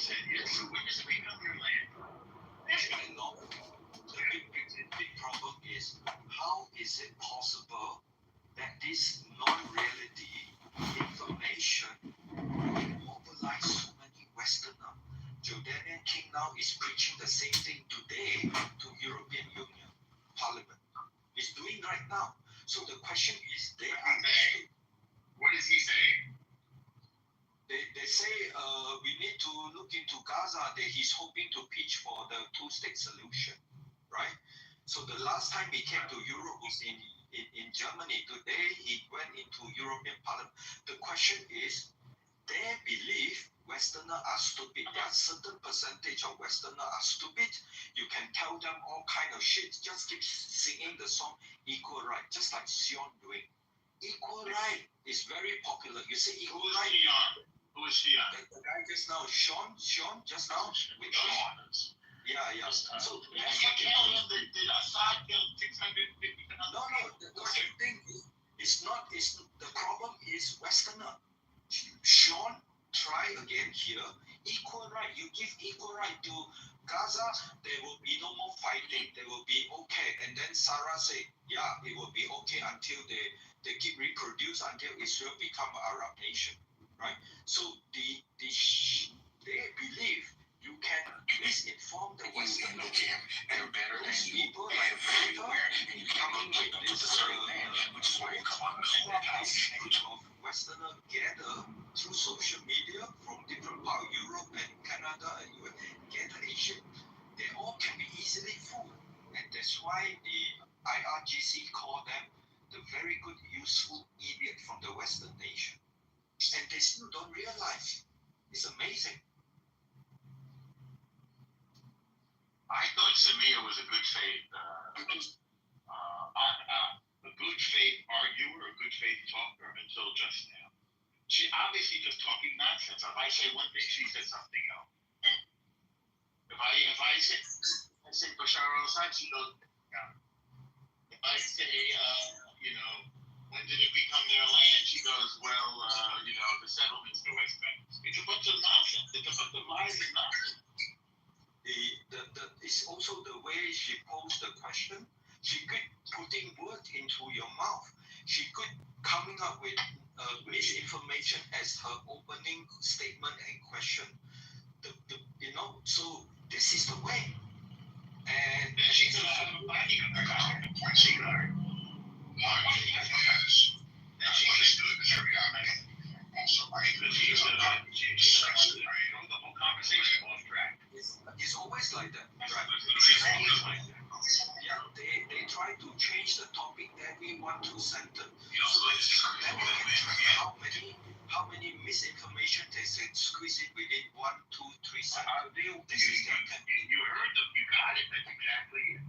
said, yes, so when does it become your land? I know. The big problem is, how is it possible that this non-reality information mobilize so many Westerners? Jordanian king now is preaching the same thing today to European Union Parliament. He's doing right now. So the question is, they understood. What does he say? They say we need to look into Gaza. That he's hoping to pitch for the two-state solution, right? So the last time he came to Europe was in Germany. Today he went into European Parliament. The question is, they believe Westerners are stupid. There are certain percentage of Westerners are stupid. You can tell them all kind of shit. Just keep singing the song Equal Right, just like Sion doing. Equal Right is very popular. You say Equal Right. Who is Sion? The guy just now, Sean, just now. With Sean. Yeah. So that's what did Assad kill 650? No. The same thing is not. The problem is Westerner. Sean, try again here. Equal right. You give equal right to Gaza, there will be no more fighting. They will be okay. And then Sarah said, yeah, it will be okay until they keep reproduce until Israel become an Arab nation, right? So they believe you can misinform the Western people like America coming with this of Westerners gather through social media from different parts of Europe and Canada and US, gather Asia. They all can be easily fooled. And that's why the IRGC call them the very good, useful idiot from the Western nation. And they still don't realize. It's amazing. I thought Samir was a good faith, arguer, a good faith talker until just now. She obviously just talking nonsense. If I say one thing, she says something else. If I say Bashar al-Assad, she goes, yeah. If I say, when did it become their land? She goes, well, the settlements, the West Bank. It's a bunch of nonsense. It's a bunch of lies and nonsense. It's also the way she posed the question. She could putting words into your mouth. She could coming up with misinformation as her opening statement and question. So this is the way. And she could have a bodyguard. She got her. And she understood very honest. Also, the whole conversation off track. It's always like that, right? It's always like that. Yeah, they try to change the topic every 1-2 sentences. So then they can track how many misinformation they squeeze it within 1-2-3 sentences. This is their technique. You heard them, you got it. That's exactly it.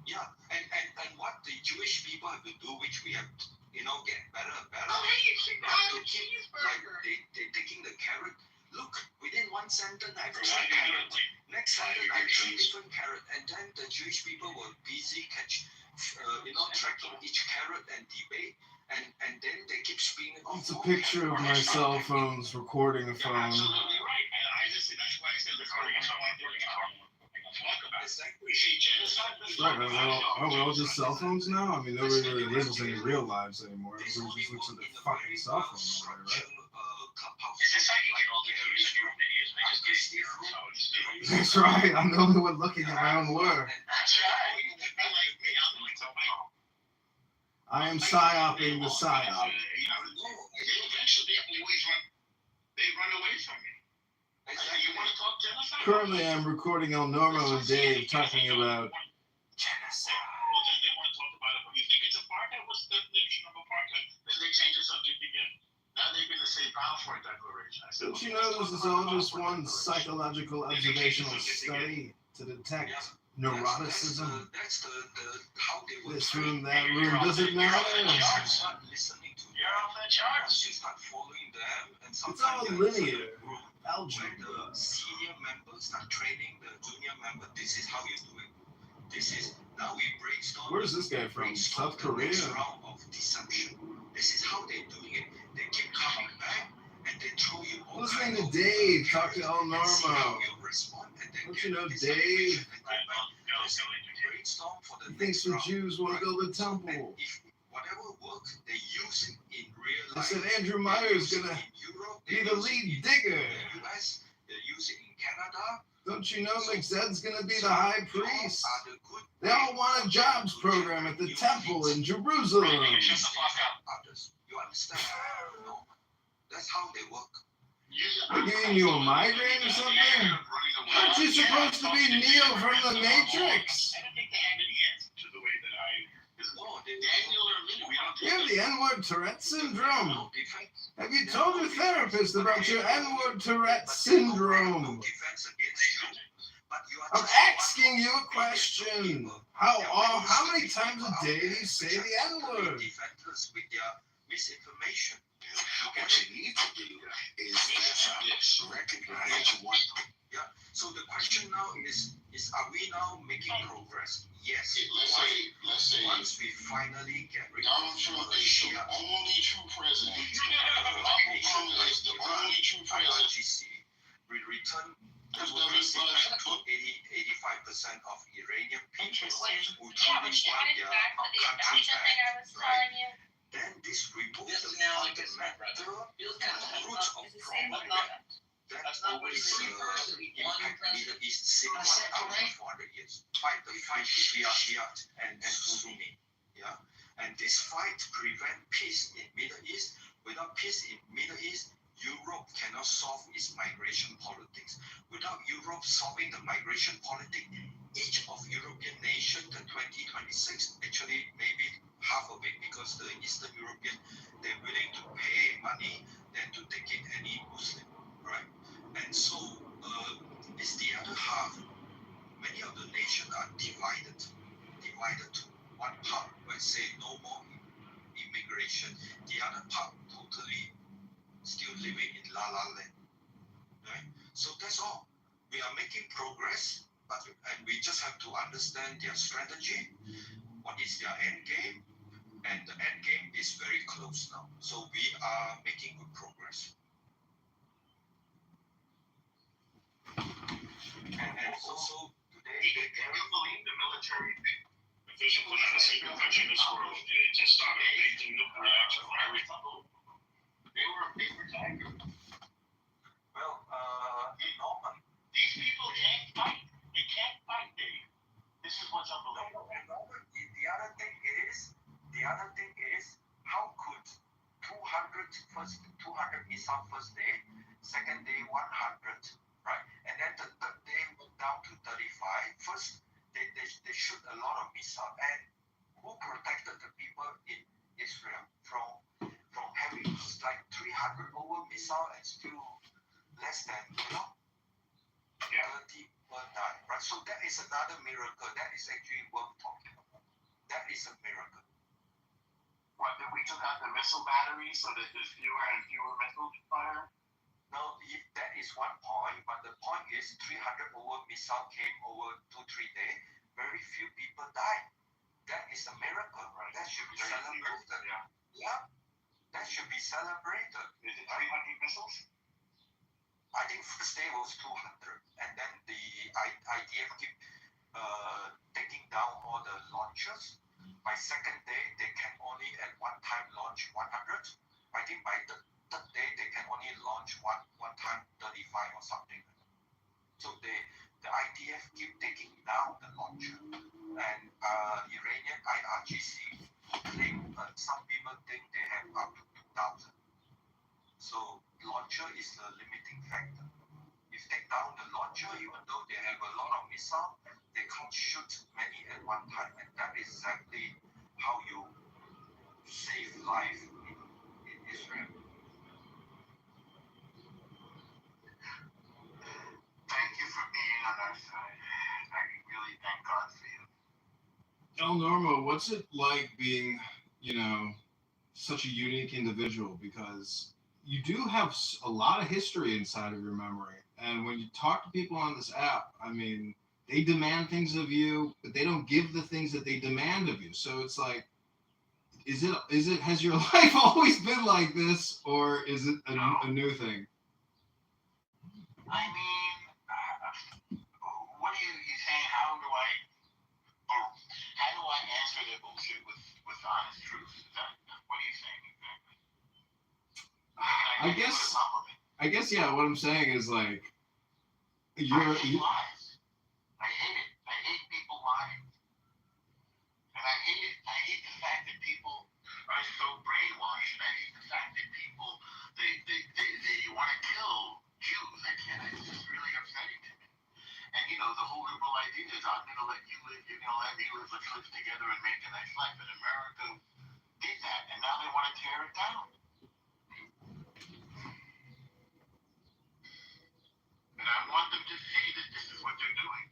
Yeah, and what the Jewish people have to do, which we have to, get better and better. Oh, hey, you should have a cheeseburger. They're taking the carrot. Look, within one sentence, I have 3 carrots. Next sentence, I have 3 different carrots. And then the Jewish people were busy tracking each carrot and debate. And then they keep spinning off. It's a picture of my cell phone's recording a phone. Absolutely right. And that's why I said let's go talk about it. We see genocide. Right, we're all just cell phones now? I mean, nobody really lives any real lives anymore. Everybody just looks at their fucking cell phone all day, right? Is this how you get all the views in your videos? That's right. I'm the only one looking at my own work. I am psyoping the psyop. Eventually, they run away from me. You want to talk genocide? Currently, I'm recording El Normo and Dave talking about genocide. Well, then they want to talk about it. You think it's apartheid? What's the definition of apartheid? Then they change the subject again. Now they're going to say Balfour Declaration. Don't you know this is all just one psychological observational study to detect neuroticism? That's the how they would. This room, that room, does it matter? Start listening to them. Once you start following them, and it's all linear. Algebra. The senior members start training the junior member. This is how you do it. This is now we brainstorm. Where's this guy from? South Korea? Round of deception. This is how they're doing it. They keep coming back and they throw you all Listening kind to of, Dave talk to periods El and see how Normo. you respond, and then Don't get you know this Dave? information and go back. Let's brainstorm for the He thinks next the round. Jews want to build a And temple. if whatever works, they use it in real They life. said Andrew They Meyer's use it gonna in Europe, be they the use it lead in digger. the US, they use it in Canada. Don't you know McZed's gonna be So the high y'all priest? are the good They all way want for a them jobs to program at generate the new temple leads. in Jerusalem. Shut the fuck up. Others. You understand? No. That's how they work. They're giving you a migraine or something? Aren't you supposed to be Neo from the Matrix? I don't think they have any answer to the way that No, they Daniel or me, we don't You have the N-word Tourette syndrome. no defense. Have you told your therapist about your N-word Tourette syndrome? No defense against you. But you are I'm just asking you a question. How many times a day do you say the N-word? Defenders with their misinformation. What you need to do is recognize one. Yeah. So the question now is are we now making progress? Yes. Let's say Once we finally get rid Donald of Trump is the only true president. Donald Trump is the only true president. IRGC, we return Because democracy back to 85% of Iranian people who truly want their country back, right? Then this removes the fundamental roots of problem that always impact Middle East since 1,400 years. Fight Shiite and Sunni. Yeah? And this fight prevent peace in Middle East. Without peace in Middle East, Europe cannot solve its migration politics. Without Europe solving the migration politics, each of European nations, the 2026, actually maybe half of it, because the Eastern European, they're willing to pay money than to take in any Muslim, right? And so it's the other half. Many of the nations are divided to one part, where say no more immigration. The other part totally still living in La La Land, right? So that's all. We are making progress, and we just have to understand their strategy, what is their end game, and the end game is very close now. So we are making good progress. And also today, Can you believe the military official from the single country in this world just started making nuclear reaction for everything? They were a paper tiger. well, Norman, These people can't fight. They can't fight, Dave. This is what's unbelievable. the other thing is, how could 200 missile first day, second day 100, right? And then the third day went down to 35. First, they shoot a lot of missile, and who protected the people in Israel from having like 300 over missile and still less than 30 people died, right? So that is another miracle. That is actually worth talking about. That is a miracle. What, then we took out the missile batteries so that there's fewer and fewer missiles to fire? Now, that is one point, but the point is 300 over missile came over 2-3 days. Very few people died. That is a miracle. Right. That should be celebrated. Yeah. That should be celebrated. Is it 300 missiles? I think first day was 200, and then the IDF keep taking down all the launchers. By second day, they can only at one time launch 100. I think by the third day, they can only launch one time 35 or something. So the IDF keep taking down the launcher, and Iranian IRGC claim some people think they have up to 2,000. So launcher is the limiting factor. If they take down the launcher, even though they have a lot of missiles, they can't shoot many at one time, and that is exactly how you save life in Israel. Thank you for being on our side. I really thank God for you. El Normo, what's it like being, such a unique individual? Because you do have a lot of history inside of your memory. And when you talk to people on this app, I mean, they demand things of you, but they don't give the things that they demand of you. So it's like, has your life always been like this, or is it a new thing? I mean, what are you saying? Or how do I answer their bullshit with honest truth? What are you saying exactly? I guess yeah. What I'm saying is like I hate lies. I hate it. I hate people lying, and I hate it. I hate the fact that people are so brainwashed, and I hate the fact that people they want to kill Jews. It's just really upsetting to me. And the whole liberal idea is I'm going to let you live, you're going to let me live, let's live together and make a nice life. And America did that, and now they want to tear it down. And I want them to see that this is what they're doing.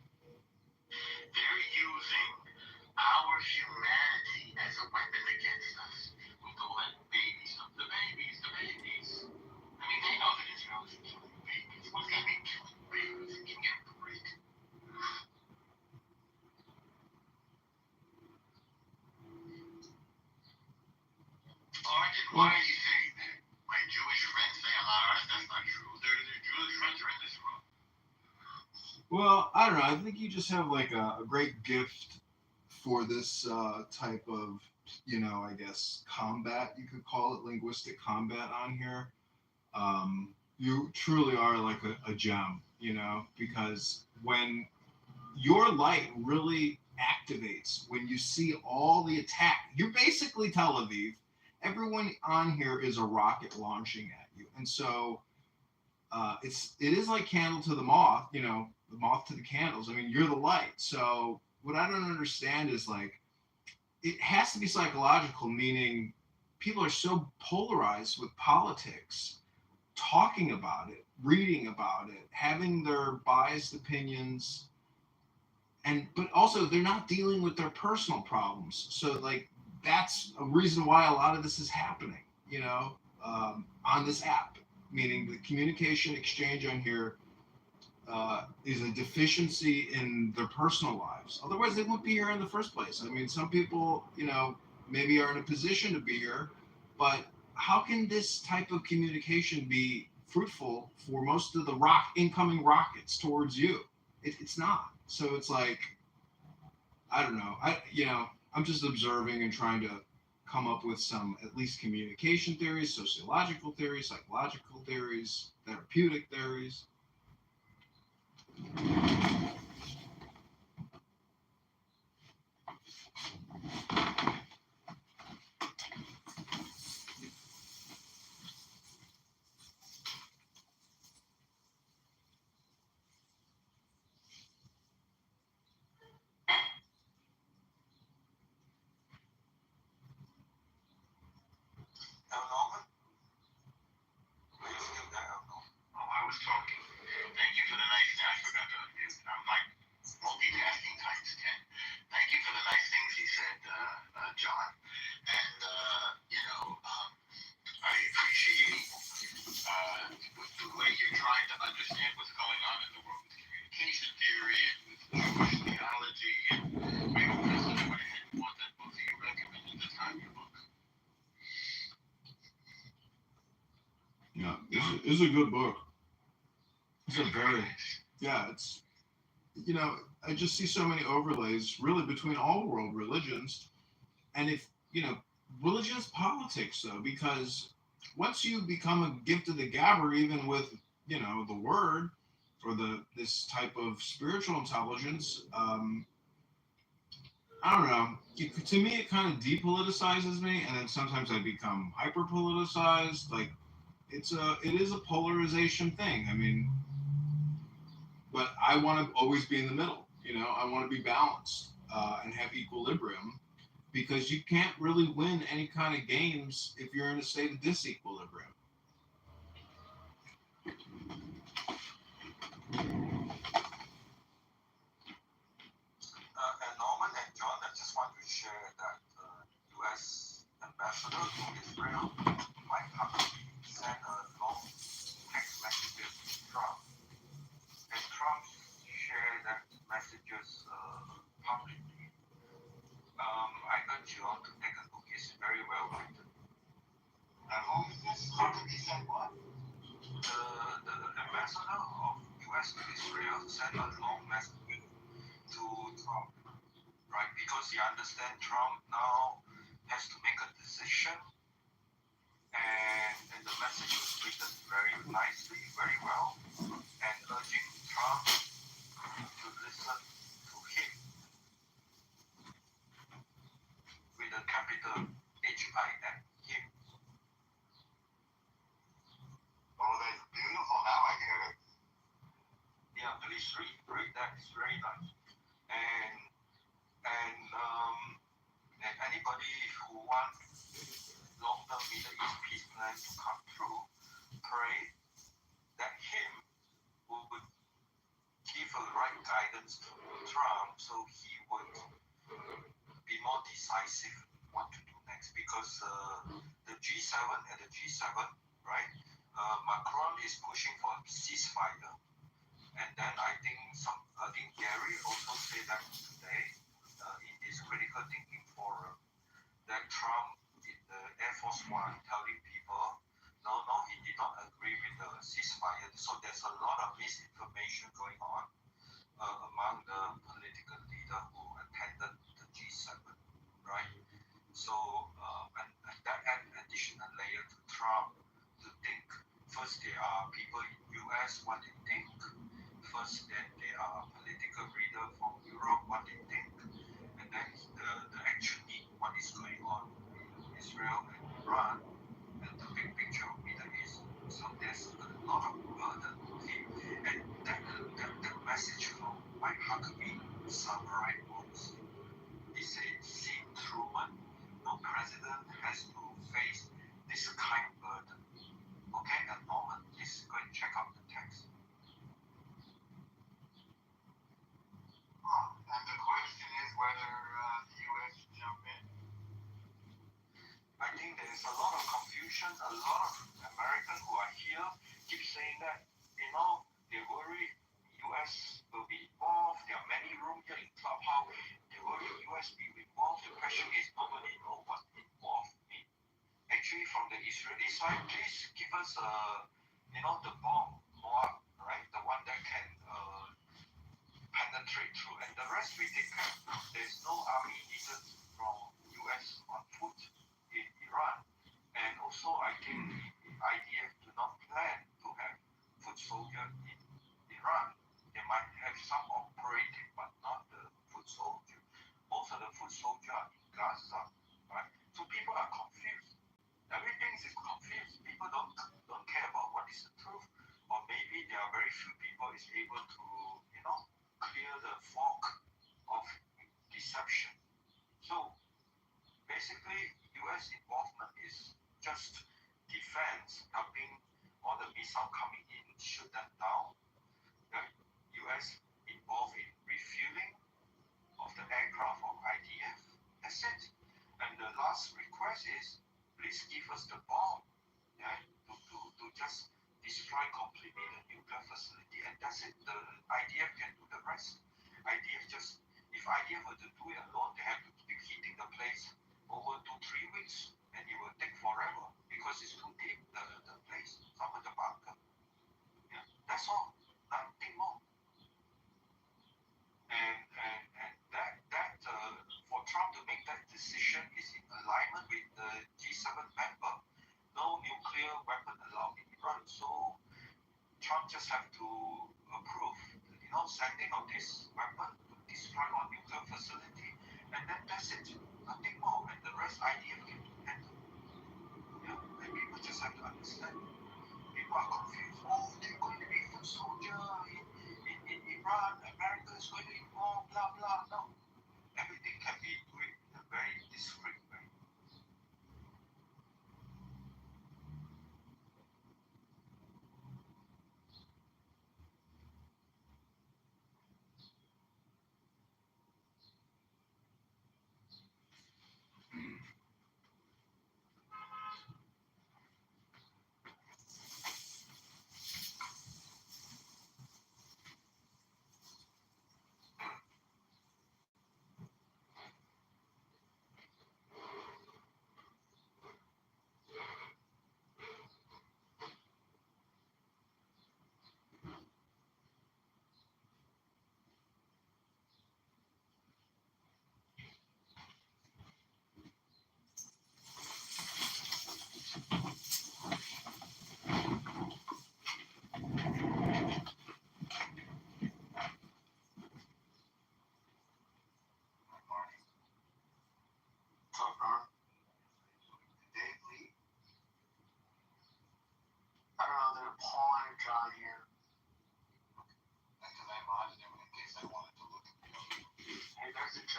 They're using our humanity as a weapon against us. With all that babies, the babies. I mean, they know that Israel is killing babies. What does that mean, killing babies? Give me a break. Why are you saying that? My Jewish friends say I'm not honest. That's not true. Their Jewish friends are in this room. Well, I don't know. I think you just have like a great gift for this type of, I guess, combat. You could call it linguistic combat on here. You truly are like a gem, because when your light really activates, when you see all the attack, you're basically Tel Aviv. Everyone on here is a rocket launching at you. And so it is like candle to the moth, the moth to the candles. I mean, you're the light. So what I don't understand is like, it has to be psychological, meaning people are so polarized with politics, talking about it, reading about it, having their biased opinions, but also they're not dealing with their personal problems. So like that's a reason why a lot of this is happening, on this app, meaning the communication exchange on here is a deficiency in their personal lives. Otherwise, they wouldn't be here in the first place. I mean, some people, maybe are in a position to be here, but how can this type of communication be fruitful for most of the incoming rockets towards you? It's not. So it's like, I don't know. I'm just observing and trying to come up with some at least communication theories, sociological theories, psychological theories, therapeutic theories. Norman? Are you still there? Oh, I was talking. Thank you for the nice thing. I forgot to unmute. I'm like multitasking times 10. Thank you for the nice things he said, John. And, I appreciate the way you're trying to understand what's going on in the world with communication theory and with Jewish theology. And my old president went ahead and bought that book that you recommended at the time, your book. Yeah, it's a good book. It's I just see so many overlays really between all world religions. And if, religion is politics though, because once you become a gift of the gab, or even with, the word or this type of spiritual intelligence, I don't know. To me, it kind of depoliticizes me, and then sometimes I become hyper politicized. Like it is a polarization thing. I mean, but I want to always be in the middle. I want to be balanced and have equilibrium, because you can't really win any kind of games if you're in a state of disequilibrium. And Norman and John, I just want to share that U.S. ambassador to Israel, Mike Huckabee, sent a long text messages to Trump. And Trump shared that messages publicly. I urge you all to take a look. It's very Israel sent a long message to Trump, right? Because he understands Trump now has to make a decision, and the message was written very nicely, very well, and urging Trump to listen to him with a capital H-I-M, him. Oh, that's beautiful. Now I get it. Yeah, please read that. It's very nice. And anybody who wants long-term Middle East peace plan to come through, pray that him would give the right guidance to Trump so he would be more decisive what to do next. Because the G7 and the G7, right? Macron is pushing for a ceasefire, and then I think Gary also said that today in his critical thinking forum that Trump in the Air Force One telling people no, he did not agree with the ceasefire. So there's a lot of misinformation going on among the political leader who attended the G7, right? So and that add additional layer to Trump to think. First, there are people in US what they think. First, then there are political leader from Europe what they think, and then the actual need what is going on in Israel and Iran, and the big picture of Middle East. So there's a lot of burden on him, and that message from Mike Huckabee summarized most. He said, "See, Truman, no president has to face this kind of burden." Okay, and Norman, please go and check out the text. And the question is whether the U.S. should jump in. I think there's a lot of confusion. A lot of Americans who are here keep saying that, they worry U.S. will be involved. There are many rooms here in Clubhouse. They worry U.S. will be involved. The question is, nobody knows what involved means. Actually, from the Israeli side, please give us, the bomb, right? The one that can penetrate through, and the rest we take care. There's no army needed from US on foot in Iran, and also I think the IDF do not plan to have foot soldiers in Iran. They might have some operating, but not the foot soldier. Most of the foot soldiers are in Gaza, right? So people are confused. Everything is confused. People don't care about what is the truth, or maybe there are very few people is able to, clear the fog of deception. So basically, U.S. involvement is just defense, helping all the missile coming in, shoot them down. The U.S. involved in refueling of the aircraft of IDF. That's it. And the last request is, please give us the bomb, to just destroy completely the nuclear facility, and that's it. The IDF can do the rest. If IDF were to do it alone, they have to keep hitting the place over 2-3 weeks, and it will take forever because it's too deep, the place, some of the bunker. Yeah, that's all, nothing more. And that for Trump to make that decision is in alignment with the G7 member. No nuclear weapon allowed in Iran. So Trump just have to approve, sending of this weapon to destroy all nuclear facility, and then that's it. Nothing more. And the rest IDF can handle. Yeah, and people just have to understand. People are confused. Oh, they're going to be foot soldier in Iran. America is going to involve, blah blah. No, everything can be doing in a very discreet way.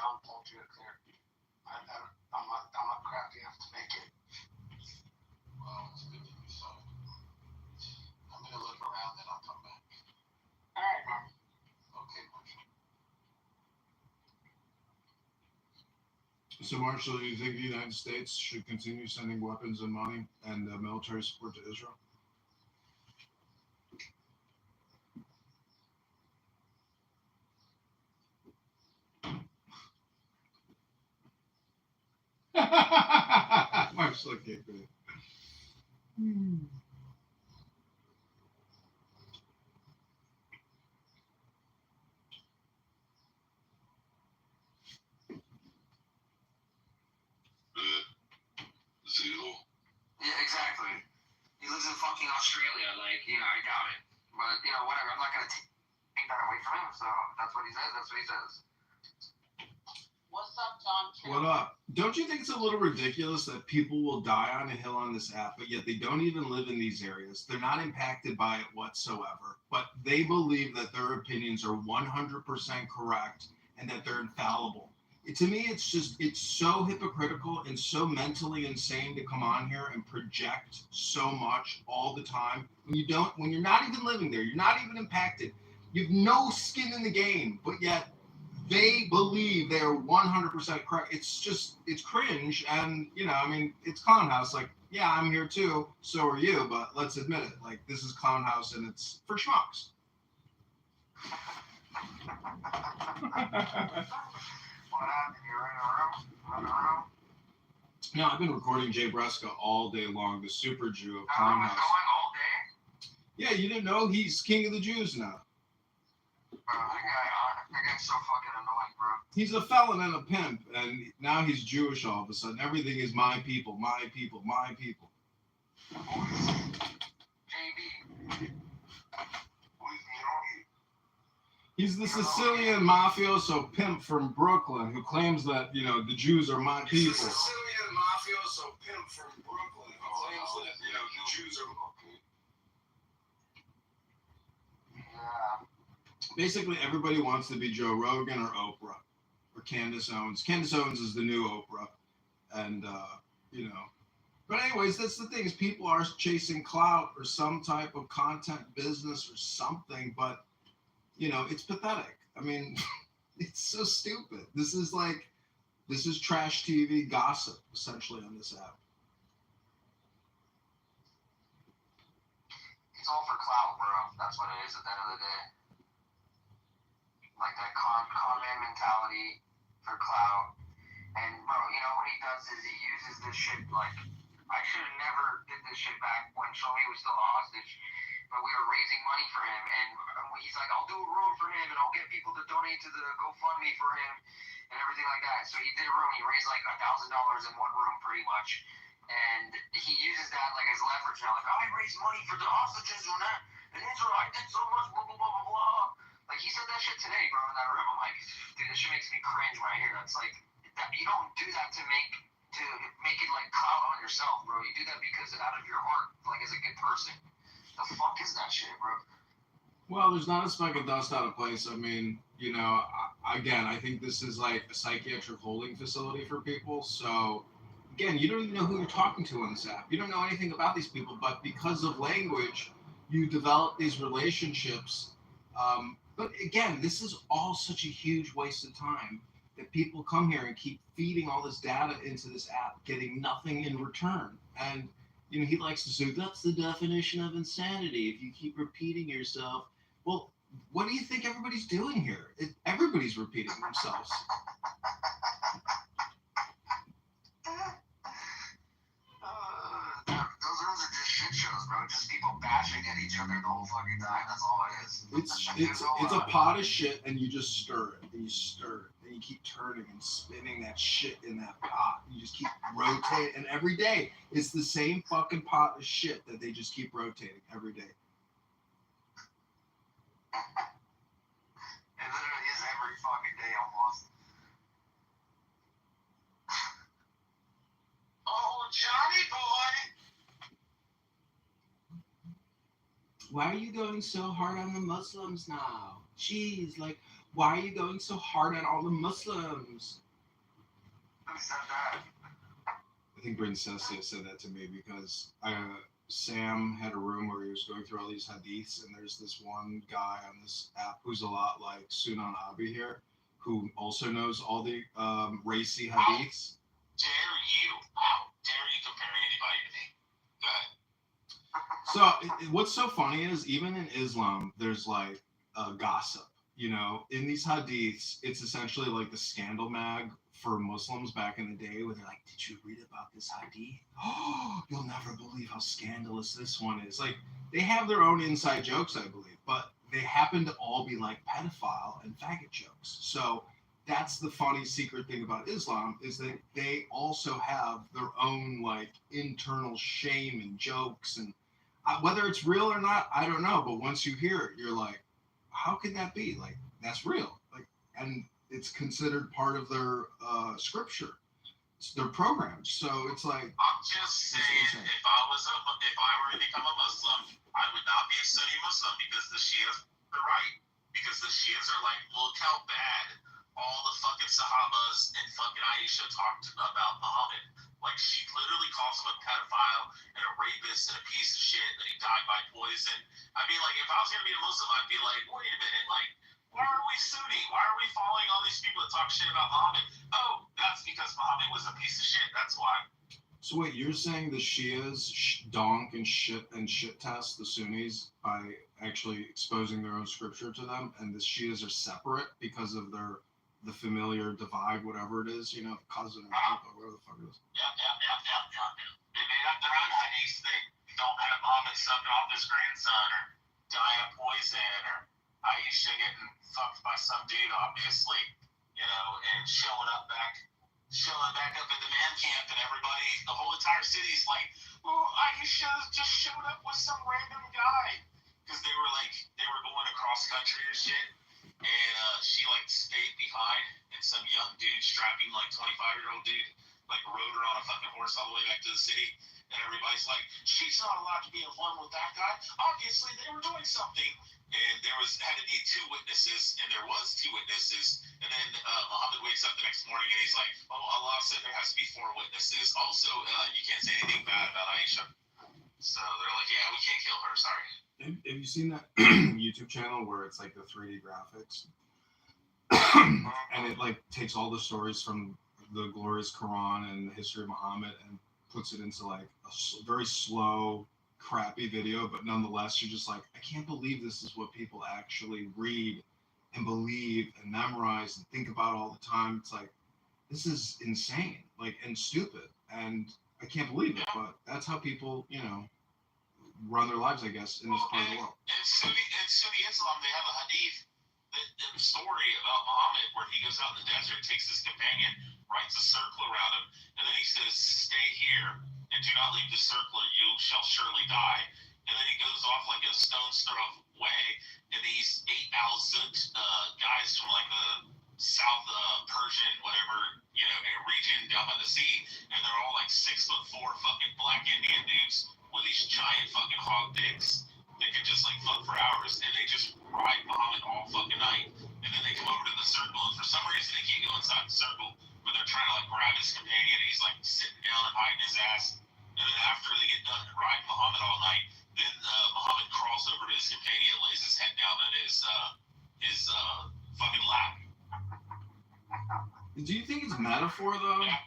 John told you to clear. I'm not crafty enough to make it. Well, it's good that you thought. I'm gonna look around and I'll come back. All right, man. Okay, Marshall. So, Marshall, do you think the United States should continue sending weapons and money and military support to Israel? Marshall can't do it. Zero. Yeah, exactly. He lives in fucking Australia. Like, I doubt it. But, whatever. I'm not going to take that away from him. So that's what he says. That's what he says. What's up, John? What up? Don't you think it's a little ridiculous that people will die on a hill on this app, but yet they don't even live in these areas? They're not impacted by it whatsoever, but they believe that their opinions are 100% correct and that they're infallible. To me, it's so hypocritical and so mentally insane to come on here and project so much all the time when you're not even living there, you're not even impacted, you have no skin in the game, but yet they believe they are 100% correct. It's cringe, and it's clown house. Like, yeah, I'm here too, so are you, but let's admit it. Like, this is clown house, and it's for schmucks. What happened? You're in a room? No, I've been recording Jay Bresca all day long, the super Jew of That clown room is house. going all day? Yeah, you didn't know he's king of the Jews now. That guy's so fucking annoying, bro. He's a felon and a pimp, and now he's Jewish all of a sudden. Everything is my people, my people, my people. Who is JB? Who is He's the Sicilian mafioso pimp from Brooklyn who claims that, the Jews are my people. He's the Sicilian mafioso pimp from Brooklyn who claims that, the Jews are Yeah. Basically, everybody wants to be Joe Rogan or Oprah or Candace Owens. Candace Owens is the new Oprah. And, But anyways, that's the thing is people are chasing clout or some type of content business or something. But, it's pathetic. I mean, it's so stupid. This is trash TV gossip, essentially, on this app. It's all for clout, bro. That's what it is at the end of the day. Like that con man mentality for clout. And bro, what he does is he uses this shit like, I should have never did this shit back when Shomi was still a hostage. But we were raising money for him, and he's like, I'll do a room for him, and I'll get people to donate to the GoFundMe for him, and everything like that. So he did a room. He raised like $1,000 in one room, pretty much. And he uses that like as leverage now. Like, I raised money for the hostages and that. And Israel, I did so much, blah, blah, blah, blah, blah. Like, he said that shit today, bro, in that room. I'm like, dude, this shit makes me cringe when I hear that. It's like, you don't do that to make it like clout on yourself, bro. You do that because out of your heart, like as a good person. The fuck is that shit, bro? Well, there's not a speck of dust out of place. I mean, again, I think this is like a psychiatric holding facility for people. So, again, you don't even know who you're talking to on this app. You don't know anything about these people, but because of language, you develop these relationships. But again, this is all such a huge waste of time that people come here and keep feeding all this data into this app, getting nothing in return. And he likes to say, that's the definition of insanity. If you keep repeating yourself, well, what do you think everybody's doing here? Everybody's repeating themselves. Those rooms are just shit shows, bro. Just people bashing at each other the whole fucking time. That's all it is. It's a pot of shit, and you just stir it, and you stir it, and you keep turning and spinning that shit in that pot. You just keep rotating, and every day it's the same fucking pot of shit that they just keep rotating every day. It literally is every fucking day almost. Oh, Johnny boy! why are you going so hard on the Muslims now? Jeez, like, why are you going so hard on all the Muslims? Who said that? I think Princessia said that to me because Sam had a room where he was going through all these hadiths, and there's this one guy on this app who's a lot like Sunan Abi here, who also knows all the racy hadiths. Dare you? How dare you compare anybody to me? Good. So what's so funny is even in Islam, there's like gossip. You know, in these hadiths, it's essentially like the scandal mag for Muslims back in the day, where they're like, "Did you read about this hadith? Oh, you'll never believe how scandalous this one is." Like they have their own inside jokes, I believe, but they happen to all be like pedophile and faggot jokes. So that's the funny secret thing about Islam is that they also have their own like internal shame and jokes and whether it's real or not, I don't know. But once you hear it, you're like, how could that be? Like, that's real. Like, and it's considered part of their scripture, it's their programs. So it's like, I'm just saying, if I were to become a Muslim, I would not be a Sunni Muslim because the Shias are right. Because the Shias are like, look how bad all the fucking Sahabas and fucking Aisha talked about Muhammad. Like, she literally calls him a pedophile and a rapist and a piece of shit that he died by poison. I mean, like, if I was going to be a Muslim, I'd be like, wait a minute, like, why are we Sunni? Why are we following all these people that talk shit about Muhammad? Oh, that's because Muhammad was a piece of shit. That's why. So wait, you're saying the Shias donk and shit test the Sunnis by actually exposing their own scripture to them, and the Shias are separate because of the familiar divide, whatever it is, you know, cousin or whatever the fuck it is. Yeah. They made up their own hadiths. They don't have Muhammad sucking off his grandson or die of poison or Aisha getting fucked by some dude, obviously, you know, and showing back up at the man camp, and everybody, the whole entire city's like, oh, Aisha just showed up with some random guy. Because they were going across country or shit, and she like stayed behind, and some young dude, strapping like 25-year-old dude, like rode her on a fucking horse all the way back to the city, and everybody's like, she's not allowed to be alone with that guy. Obviously, they were doing something. And there had to be two witnesses, and there was two witnesses. And then Muhammad wakes up the next morning, and he's like, "Oh, Allah said there has to be four witnesses. Also, you can't say anything bad about Aisha." So they're like, "Yeah, we can't kill her. Sorry." Have you seen that YouTube channel where it's like the 3D graphics, and it like takes all the stories from the glorious Quran and the history of Muhammad and puts it into like a very slow, crappy video, but nonetheless, you're just like, I can't believe this is what people actually read and believe and memorize and think about all the time. It's like, this is insane, like, and stupid, and I can't believe it, but that's how people, you know, run their lives, I guess, in this part of the world. In Sunni Islam, they have a hadith, the story about Muhammad, where he goes out in the desert, takes his companion, writes a circle around him, and then he says, stay here, and do not leave the circle, or you shall surely die. And then he goes off like a stone's throw away, and these 8 Al-Zut guys from like the South Persian, whatever, you know, region down by the sea, and they're all like 6'4" fucking black Indian dudes with these giant fucking hog dicks. They could just like fuck for hours, and they just ride Muhammad all fucking night. And then they come over to the circle, and for some reason they can't go inside the circle, but they're trying to like grab his companion, and he's like sitting down and hiding his ass. And then after they get done riding Muhammad all night, then Muhammad crawls over to his companion, lays his head down on his fucking lap. Do you think it's metaphor though? Yeah.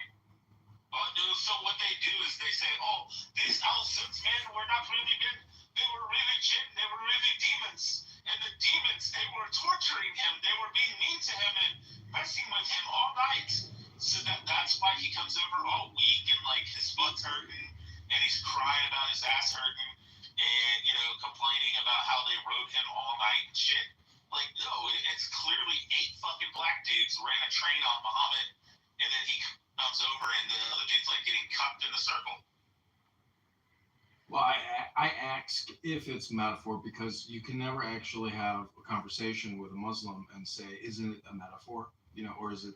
So what they do is they say, oh, these Al-Zuts, man, were not really good. They were really jinn. They were really demons. And the demons, they were torturing him. They were being mean to him and messing with him all night. So that's why he comes over all weak and like his butt's hurting and he's crying about his ass hurting and, you know, complaining about how they rode him all night and shit. Like, no, it's clearly 8 fucking black dudes ran a train on Muhammad, and then he comes over and the other dude's like getting cupped in the circle. Well, I ask if it's metaphor because you can never actually have a conversation with a Muslim and say, isn't it a metaphor? You know, or is it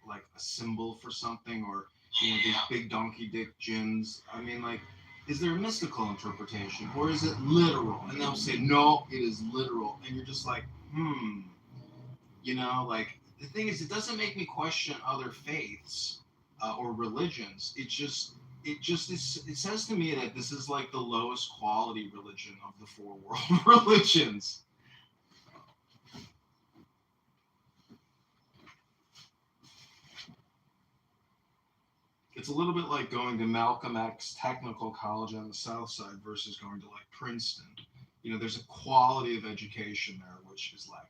like a symbol for something? Or, you know, these big donkey dick jinns. I mean, like, is there a mystical interpretation or is it literal? And they'll say, no, it is literal. And you're just like, like the thing is, it doesn't make me question other faiths or religions. It says to me that this is like the lowest quality religion of the four world religions. It's a little bit like going to Malcolm X Technical College on the South Side versus going to like Princeton. There's a quality of education there which is lacking.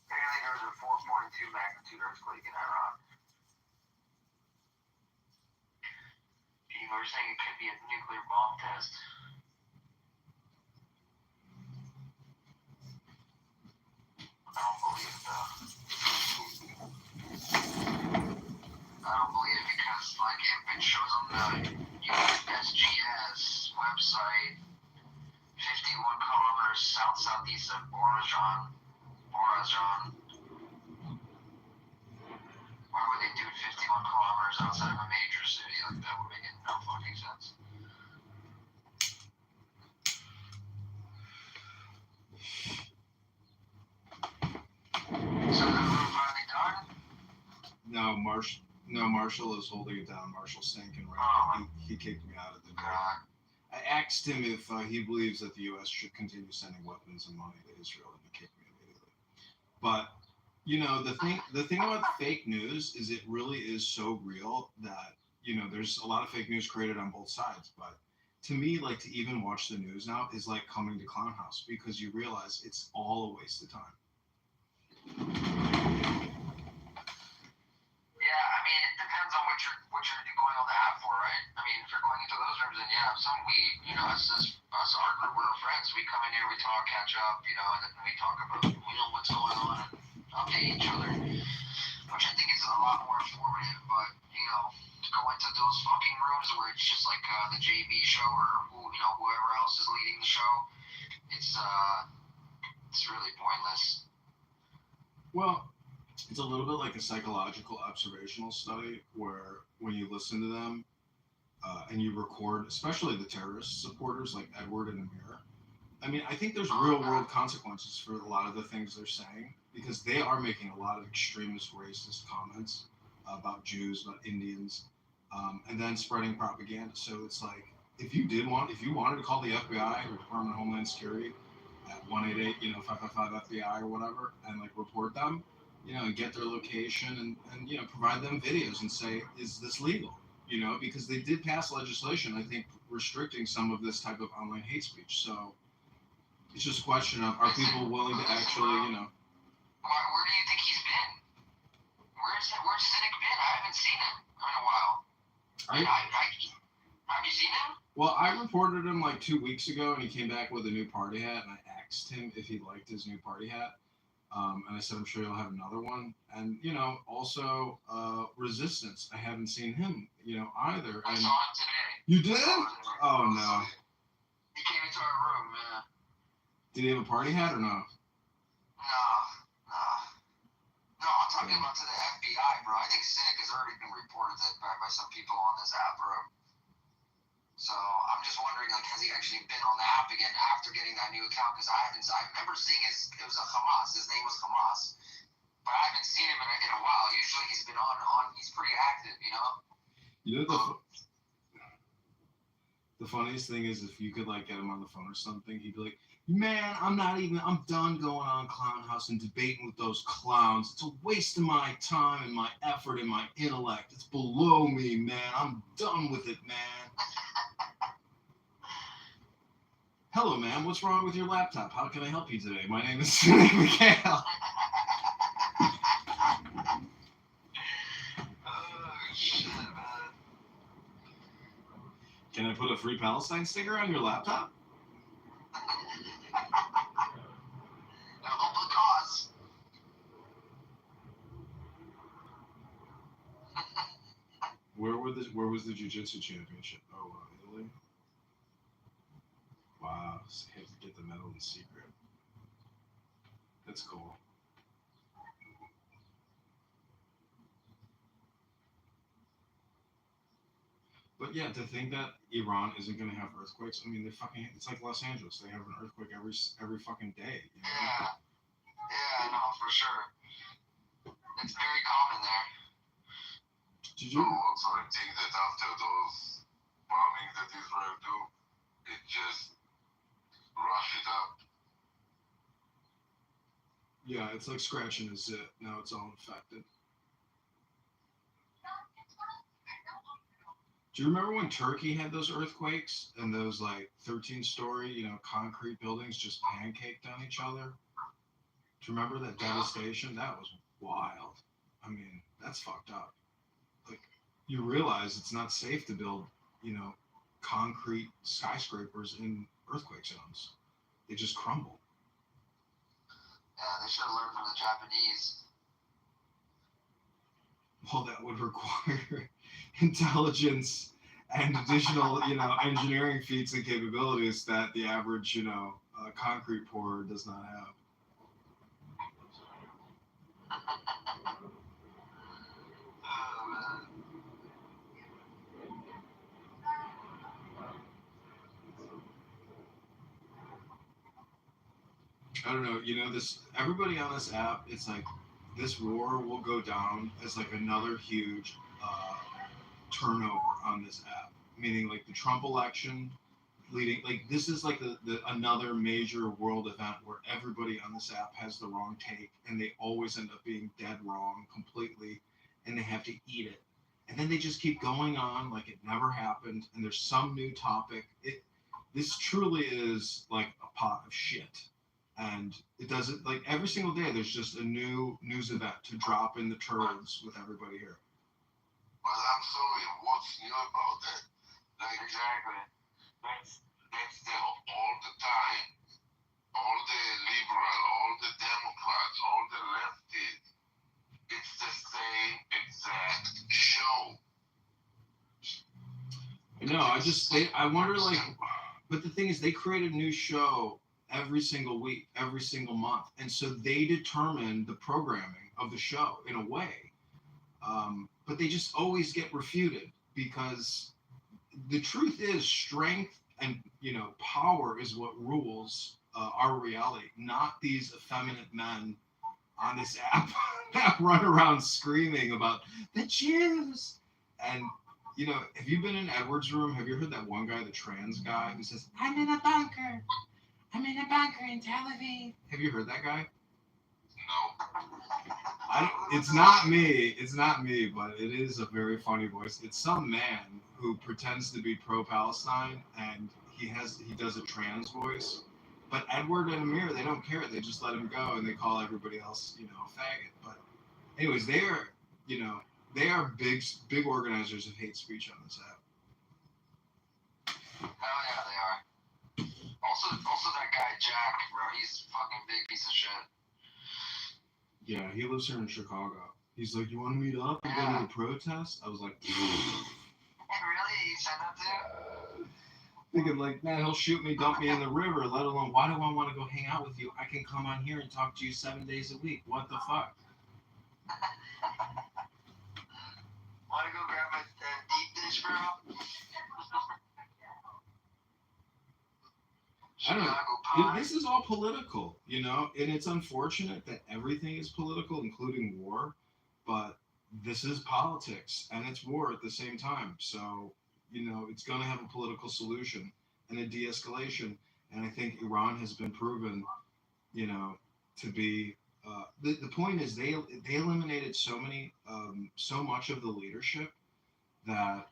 Apparently there was a 4.2 magnitude earthquake in Iran. People are saying it could be a nuclear bomb test. I don't believe it though. I don't believe it because like it shows on the USGS website 51 kilometers southeast of Orazan. Why would they do it 51 kilometers outside of a major city? Like that would make no fucking sense. So that room finally done? No, Marshall is holding it down. Marshall's stinking right now. He kicked me out of the door. I asked him if he believes that the U.S. should continue sending weapons and money to Israel, and he kicked me immediately. But the thing about fake news is it really is so real that there's a lot of fake news created on both sides. But to me, like to even watch the news now is like coming to Clown House because you realize it's all a waste of time. Yeah, I mean, it depends on what you're going on the app for, right? I mean, if you're going into those rooms, then yeah, us, our group, we're friends. We come in here, we talk, catch up, and then we talk about, what's going on and update each other, which I think is a lot more informative. But, to go into those fucking rooms where it's just like the JB show or whoever else is leading the show, it's really pointless. Well, it's a little bit like a psychological observational study where when you listen to them and you record, especially the terrorist supporters like Edward and Amir, I mean, I think there's real world consequences for a lot of the things they're saying because they are making a lot of extremist racist comments about Jews, about Indians, and then spreading propaganda. So it's like, if you wanted to call the FBI or Department of Homeland Security at 188-555-FBI or whatever and like report them, and get their location and provide them videos and say, is this legal? Because they did pass legislation, I think, restricting some of this type of online hate speech. So it's just a question of, are people willing to actually, Where do you think he's been? Where's Cynic been? I haven't seen him in a while. Have you seen him? Well, I reported him like 2 weeks ago, and he came back with a new party hat, and I asked him if he liked his new party hat. And I said, I'm sure you'll have another one. And, also Resistance. I haven't seen him, either. I saw him today. You did? Oh, no. He came into our room, yeah. Did he have a party hat or no? No, I'm talking about to the FBI, bro. I think Cynic has already been reported by some people on this app, bro. So I'm just wondering, like, has he actually been on the app again after getting that new account? Because I remember seeing it was a Hamas. His name was Hamas. But I haven't seen him in a while. Usually he's been he's pretty active, The funniest thing is if you could, like, get him on the phone or something, he'd be like, man, I'm done going on Clown House and debating with those clowns. It's a waste of my time and my effort and my intellect. It's below me, man. I'm done with it, man. Hello, ma'am. What's wrong with your laptop? How can I help you today? My name is Cynic Mikhail. Oh, shit, man. Can I put a Free Palestine sticker on your laptop? Help the cause. Where was the jiu-jitsu championship? Oh, have to get the medal in secret. That's cool. But yeah, to think that Iran isn't going to have earthquakes, I mean, it's like Los Angeles. They have an earthquake every fucking day. You know? Yeah, no, for sure. It's very common there. Did you? Also, I think that after those bombings that Israel do, it just rush it up. Yeah, it's like scratching a zit. Now it's all infected. Do you remember when Turkey had those earthquakes and those like 13-story, concrete buildings just pancaked on each other? Do you remember that devastation? That was wild. I mean, that's fucked up. Like, you realize it's not safe to build, concrete skyscrapers in earthquake zones. They just crumble. Yeah, they should have learned from the Japanese. Well, that would require intelligence and additional, engineering feats and capabilities that the average, concrete pourer does not have. I don't know, everybody on this app, it's like this war will go down as like another huge turnover on this app. Meaning like the Trump election leading, like this is like the another major world event where everybody on this app has the wrong take and they always end up being dead wrong completely and they have to eat it. And then they just keep going on like it never happened and there's some new topic. This truly is like a pot of shit. And it doesn't, like every single day there's just a new news event to drop in the turds with everybody here. But I'm sorry, what's new about that? Like, Exactly. that's the all the time. All the liberal, all the Democrats, all the leftists. It's the same exact show. I wonder like, but the thing is they create a new show every single week, every single month. And so they determine the programming of the show in a way. But they just always get refuted because the truth is strength and, power is what rules our reality, not these effeminate men on this app that run around screaming about the Jews. And, have you been in Edward's room? Have you heard that one guy, the trans guy, who says, I'm in a bunker in Tel Aviv. Have you heard that guy? No. It's not me, but it is a very funny voice. It's some man who pretends to be pro-Palestine, and he does a trans voice. But Edward and Amir, they don't care. They just let him go, and they call everybody else, a faggot. But anyways, they are big organizers of hate speech on this app. Oh yeah, they are. Also that guy Jack, bro, he's a fucking big piece of shit. Yeah, he lives here in Chicago. He's like, you want to meet up and go to the protest? I was like, Really? You said that too? Thinking like, man, he'll shoot me, dump me in the river, let alone, why do I want to go hang out with you? I can come on here and talk to you 7 days a week. What the fuck? Want to go grab a deep dish, bro? I don't know. This is all political, and it's unfortunate that everything is political, including war, but this is politics and it's war at the same time. So, it's going to have a political solution and a de-escalation. And I think Iran has been proven, to be, the point is they eliminated so much of the leadership that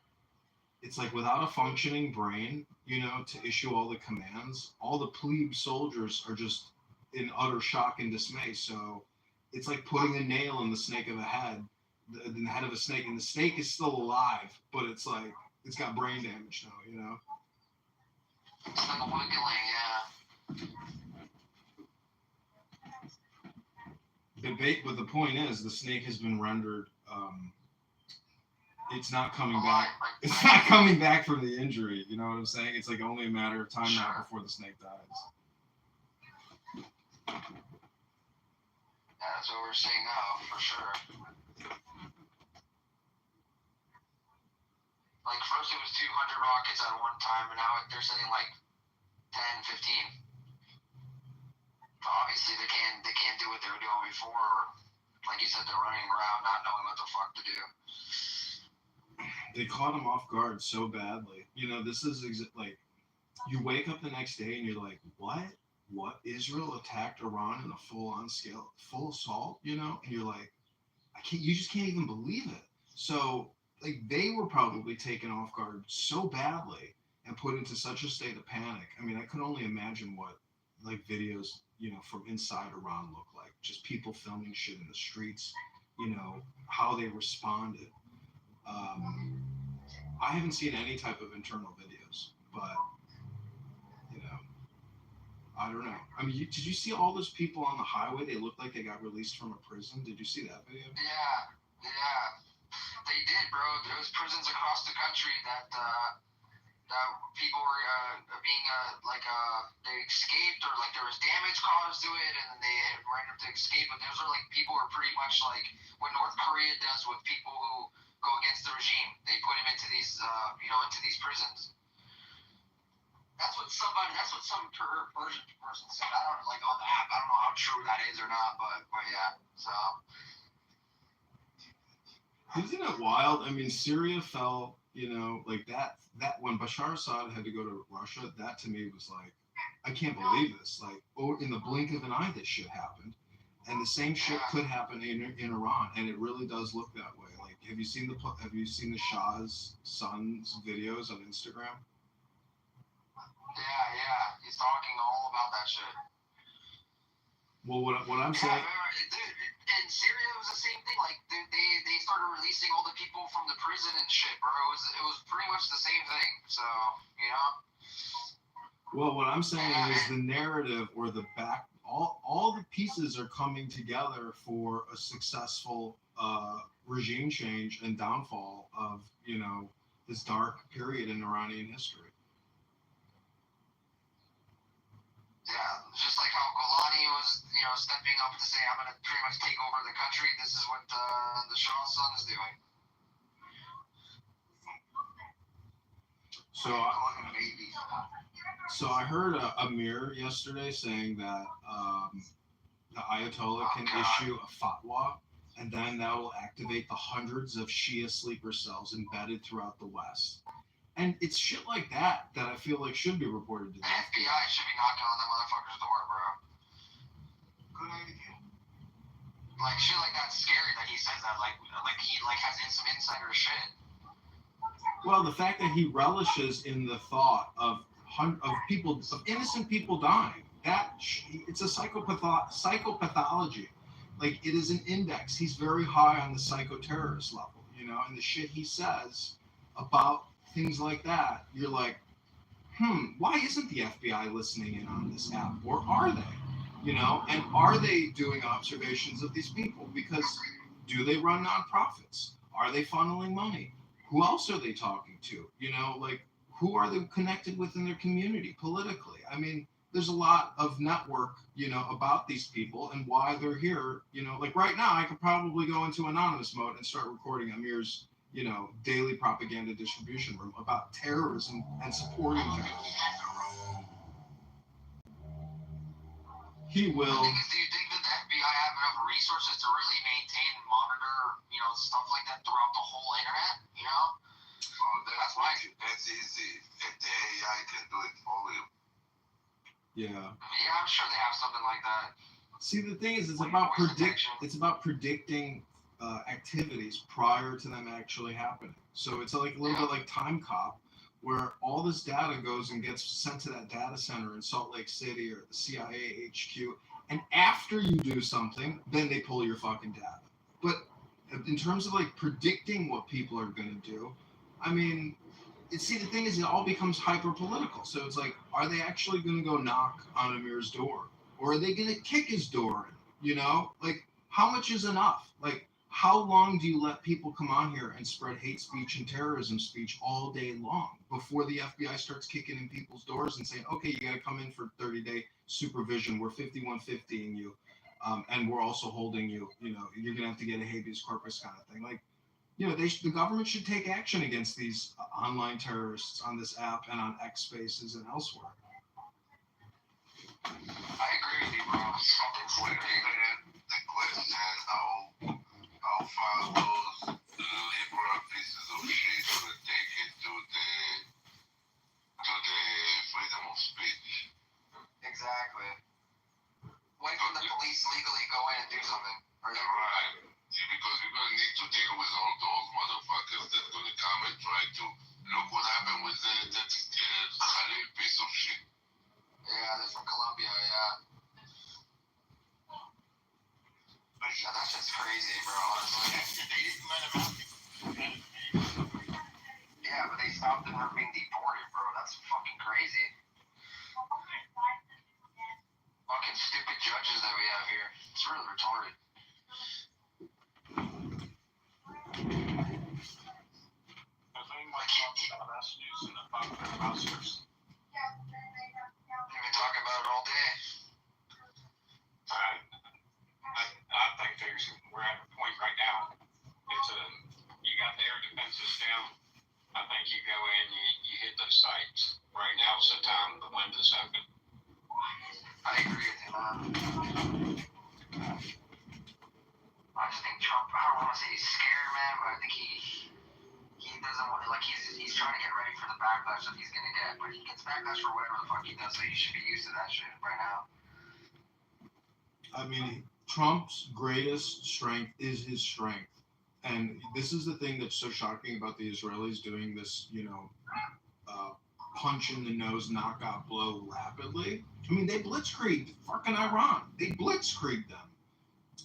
it's like without a functioning brain, to issue all the commands, all the plebe soldiers are just in utter shock and dismay. So it's like putting a nail in the snake of a head, in the head of a snake, and the snake is still alive, but it's like it's got brain damage now, It's like a wiggling, yeah. But the point is, the snake has been rendered it's not coming back. It's not coming back from the injury. You know what I'm saying? It's like only a matter of time now before the snake dies. Yeah, that's what we're seeing now, for sure. Like, first it was 200 rockets at one time, and now they're sending like 10, 15. Obviously, they can't do what they were doing before. Like you said, they're running around not knowing what the fuck to do. They caught him off guard so badly. You know, this is like, you wake up the next day and you're like, what? Israel attacked Iran in a full-on scale, full assault, you know? And you're like, you just can't even believe it. So, like, they were probably taken off guard so badly and put into such a state of panic. I mean, I could only imagine what, like, videos, you know, from inside Iran look like. Just people filming shit in the streets, you know, how they responded. I haven't seen any type of internal videos, but, you know, I don't know. I mean, did you see all those people on the highway? They looked like they got released from a prison. Did you see that video? Yeah. They did, bro. There was prisons across the country that people were being they escaped, or like there was damage caused to it, and then they ran up to escape. But those are like people who are pretty much like what North Korea does with people who go against the regime. They put them into these into these prisons. That's what some Persian person said. I don't like on the app. I don't know how true that is or not, but yeah. So. Isn't it wild? I mean, Syria fell, you know, like that when Bashar Assad had to go to Russia, that to me was like, I can't believe this. Like, in the blink of an eye, this shit happened. And the same shit could happen in Iran, and it really does look that way. Like, have you seen the Shah's son's videos on Instagram? Yeah. He's talking all about that shit. Well, what I'm saying. In Syria, it was the same thing. Like they started releasing all the people from the prison and shit, bro. It was pretty much the same thing. So, you know. Well, what I'm saying is the narrative or the back, all the pieces are coming together for a successful regime change and downfall of, you know, this dark period in Iranian history. Yeah, just like how Golani was, you know, stepping up to say, I'm going to pretty much take over the country. This is what the Shah's son is doing. So I heard Amir yesterday saying that the Ayatollah can issue a fatwa, and then that will activate the hundreds of Shia sleeper cells embedded throughout the West. And it's shit like that I feel like should be reported to the FBI should be knocking on that motherfucker's door, bro. Good idea. Like, shit like that's scary that he says that. Like he has some insider shit. Well, the fact that he relishes in the thought of innocent people dying, it's a psychopathology. Like, it is an index. He's very high on the psychoterrorist level, you know, and the shit he says about things like that, you're like, why isn't the FBI listening in on this app? Or are they? You know, and are they doing observations of these people? Because do they run nonprofits? Are they funneling money? Who else are they talking to? You know, like, who are they connected with in their community politically? I mean, there's a lot of network, you know, about these people and why they're here. You know, like right now, I could probably go into anonymous mode and start recording Amir's, you know, daily propaganda distribution room about terrorism and supporting terrorism. He will. Do you think that the FBI have enough resources to really maintain and monitor, you know, stuff like that throughout the whole internet? You know? Well, that's easy. If the AI can do it for you. Yeah. Yeah, I'm sure they have something like that. See, the thing is, it's about predicting activities prior to them actually happening. So it's like a little bit like Time Cop, where all this data goes and gets sent to that data center in Salt Lake City or the CIA HQ, and after you do something, then they pull your fucking data. But in terms of like predicting what people are going to do, I mean, the thing is, it all becomes hyper political. So it's like, are they actually going to go knock on Amir's door, or are they going to kick his door in? You know, like, how much is enough? Like, How long do you let people come on here and spread hate speech and terrorism speech all day long before the FBI starts kicking in people's doors and saying, okay, you got to come in for 30-day supervision. We're 5150ing you. And we're also holding you, you're going to have to get a habeas corpus kind of thing. Like, the government should take action against these online terrorists on this app and on X Spaces and elsewhere. I agree with you, bro. Something's When the question how far those liberal pieces of shit will take it to the freedom of speech. Exactly. When can the police legally go in and do something? Right. Because you're gonna need to deal with all those motherfuckers that's gonna come and try to look what happened with that Khalil piece of shit. Yeah, they're from Colombia, yeah. Yeah, that's just crazy, bro, honestly. They didn't let him out. Yeah, but they stopped them from being deported, bro. That's fucking crazy. Fucking stupid judges that we have here. It's really retarded. I think my talks about us using the bunker busters. We've been talking about it all day. I think we're at a point right now. You got the air defenses down. I think you go in, you hit those sites. Right now it's the time the window's open. I agree with you, man. I just think Trump, I don't want to say he's scared, man, but I think he doesn't want, like, he's trying to get ready for the backlash that he's going to get. But he gets backlash for whatever the fuck he does, so he should be used to that shit right now. I mean, Trump's greatest strength is his strength. And this is the thing that's so shocking about the Israelis doing this, punch in the nose knockout blow rapidly. I mean, they blitzkrieged fucking Iran. They blitzkrieged them.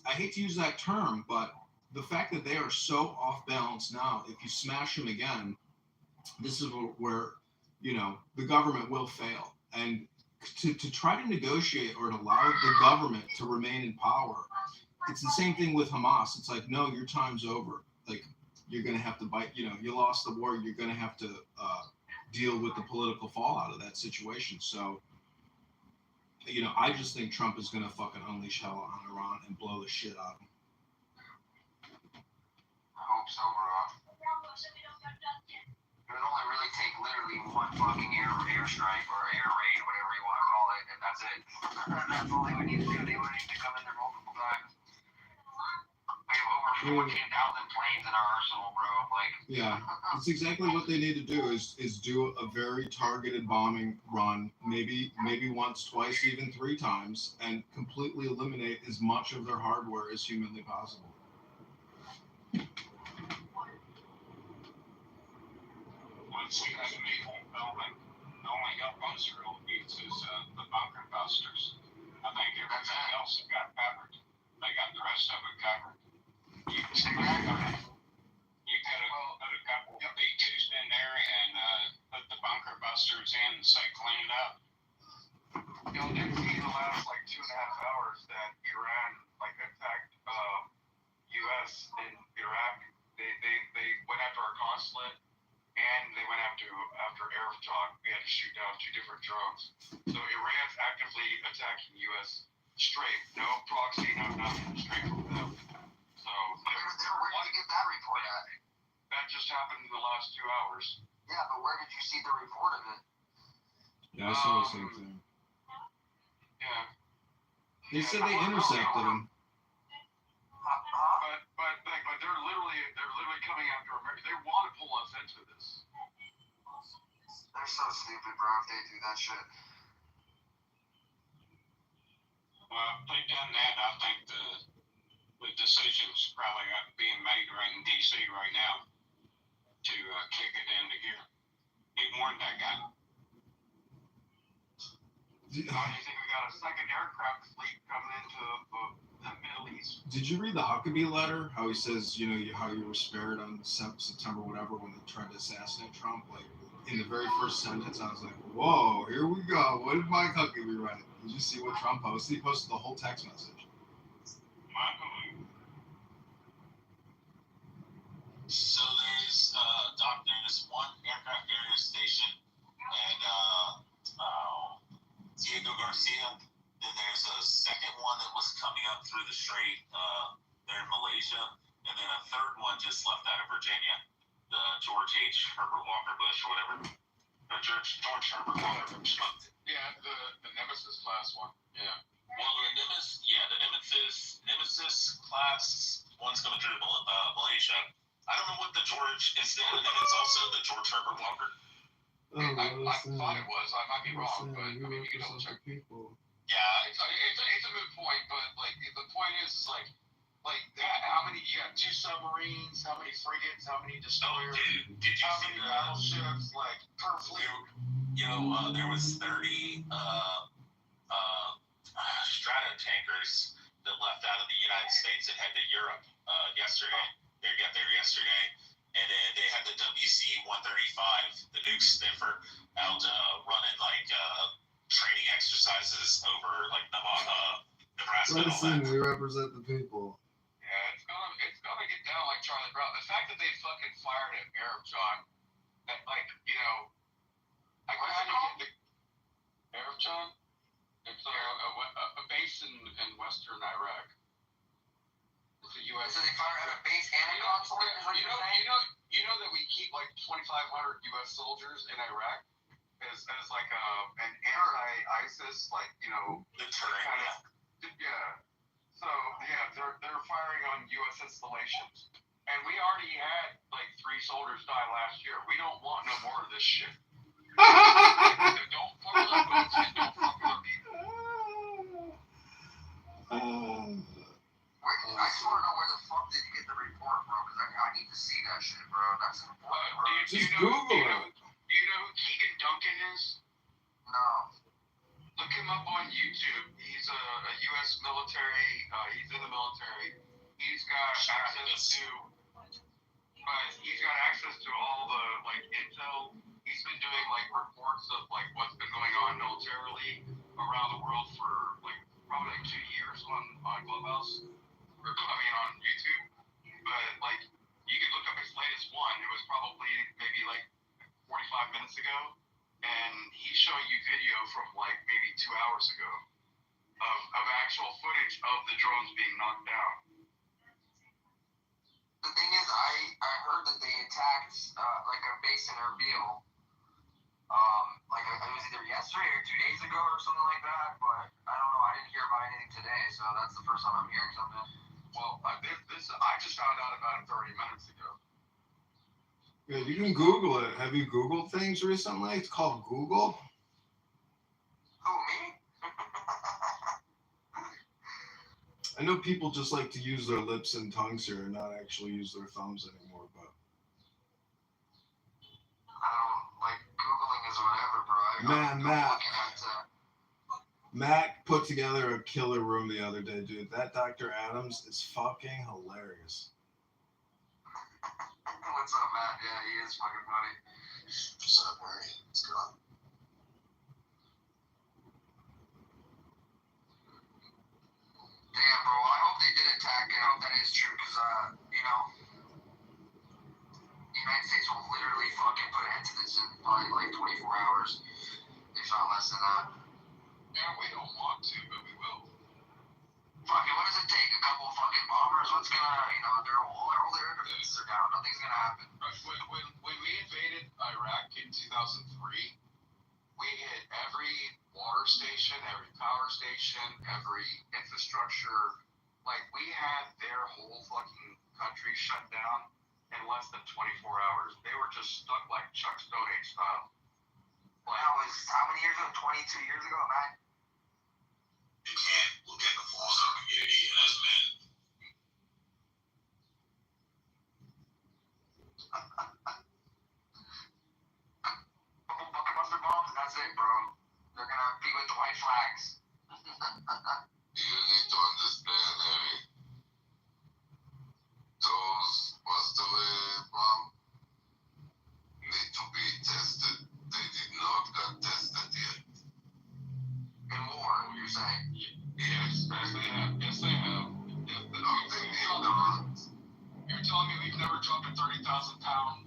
I hate to use that term, but the fact that they are so off balance now, if you smash them again, this is where, the government will fail. And to try to negotiate or to allow the government to remain in power, it's the same thing with Hamas. It's like, no, your time's over. Like, you're going to have to bite, you lost the war. You're going to have to deal with the political fallout of that situation. So, I just think Trump is going to fucking unleash hell on Iran and blow the shit out of them. I hope so, bro. It would only really take literally one fucking airstrike or air raid, whatever you want to call it, and that's it. That's all they would need to do. They wouldn't need to come in there multiple times. We have over 14,000 planes in our arsenal, bro. Like, yeah, that's exactly what they need to do is do a very targeted bombing run, maybe once, twice, even 3 times, and completely eliminate as much of their hardware as humanly possible. Once we have a major building, the only help on Israel needs is the bunker busters. I think everything else they got covered. They got the rest of it covered. You could have put a couple of B2s in there and put the bunker busters in and say clean it up. Did see in the last 2.5 hours that Iran attacked U.S. in Iraq. They went after our consulate and they went after air talk. We had to shoot down 2 different drones. So Iran's actively attacking U.S. straight, no proxy, no nothing, straight from them. So where did you get that report at? That just happened in the last 2 hours. Yeah, but where did you see the report of it? Yeah, I saw the same thing. Yeah. They said they intercepted him. But they're literally coming after America. They want to pull us into this. They're so stupid, bro, if they do that shit. Well, if they done that, I think the decision's probably being made right in D.C. right now to kick it into gear. He warned that guy. How do you think we got a second aircraft fleet coming into the Middle East? Did you read the Huckabee letter? How he says, how you were spared on September whatever when they tried to assassinate Trump? Like, in the very first sentence, I was like, whoa, here we go. What did Mike Huckabee write? Did you see what Trump posted? He posted the whole text message. straight there in Malaysia, and then a third one just left out of Virginia, the George H. Herbert Walker Bush or whatever. George Herbert Walker Bush. Yeah, the Nemesis class one. Yeah. Well, the Nemesis class one's coming through Malaysia. I don't know what the George is there, and it's also the George Herbert Walker. I thought it was. I might be wrong, but I mean, you can double check. People. Yeah, It's a moot point, but like the point is like that. How many? You got 2 submarines. How many frigates? How many destroyers? did you How see many battleships? Like per fleet. there was 30 strata tankers that left out of the United States and head to Europe yesterday. They got there yesterday, and then they had the WC-135, the nukes stiffer, out running like training exercises over like Nebraska and all that. Listen, we represent the people. Yeah, it's gonna get down like Charlie Brown. The fact that they fucking fired at Arab John, that like like how do you get the Arab John? It's a base in western Iraq. It's a U.S. So they fire at a base and a consulate, is what you're saying? You know that we keep like 2,500 U.S. soldiers in Iraq as like an anti-ISIS, like Deterrent, kind of, yeah. So yeah, they're firing on U.S. installations, and we already had like 3 soldiers die last year. We don't want no more of this shit. Don't fuck with our boats and don't fuck with our people. I just want to know where the fuck did you get the report, bro? Because I need to see that shit, bro. That's important, bro. Just Google it. Do you know who Keegan Duncan is? No. Look him up on YouTube. He's a U.S. military. He's in the military. He's got access to all the like intel. He's been doing like reports of like what's been going on militarily around the world for like probably like 2 years on Clubhouse. On YouTube. But like you can look up his latest one. It was probably maybe like 45 minutes ago, and he's showing you video from like maybe 2 hours ago of actual footage of the drones being knocked down. The thing is, I heard that they attacked like a base in Erbil. Like it was either yesterday or 2 days ago or something like that. But I don't know. I didn't hear about anything today, so that's the first time I'm hearing something. Well, I just found out about it 30 minutes ago. Yeah, you can Google it. Have you Googled things recently? It's called Google. Who, me? I know people just like to use their lips and tongues here and not actually use their thumbs anymore, but I don't like Googling is whatever, bro. Matt put together a killer room the other day, dude. That Dr. Adams is fucking hilarious. What's up, Matt? Yeah, he is fucking funny. What's up, Harry? What's going on? Damn, bro. I hope they did attack. I hope that is true, because the United States will literally fucking put an end to this in probably like 24 hours, if not less than that. Yeah, we don't want to, but we will. Fuck it, what does it take? A couple of fucking bombers? What's gonna, all their air defenses are down. Nothing's gonna happen. When we invaded Iraq in 2003, we hit every water station, every power station, every infrastructure. Like, we had their whole fucking country shut down in less than 24 hours. They were just stuck like Chuck Stone Age style. Like, that was how many years ago? 22 years ago, man? You can't look at the flaws in our community as men. Couple bucket bombs, and that's it, bro. They're gonna be with the white flags. You need to understand, Harry. Those bomb need to be tested. They did not get tested yet. In war, you're saying? Yes, they have. Yes, they have. You're telling me we've never dropped a 30,000-pound...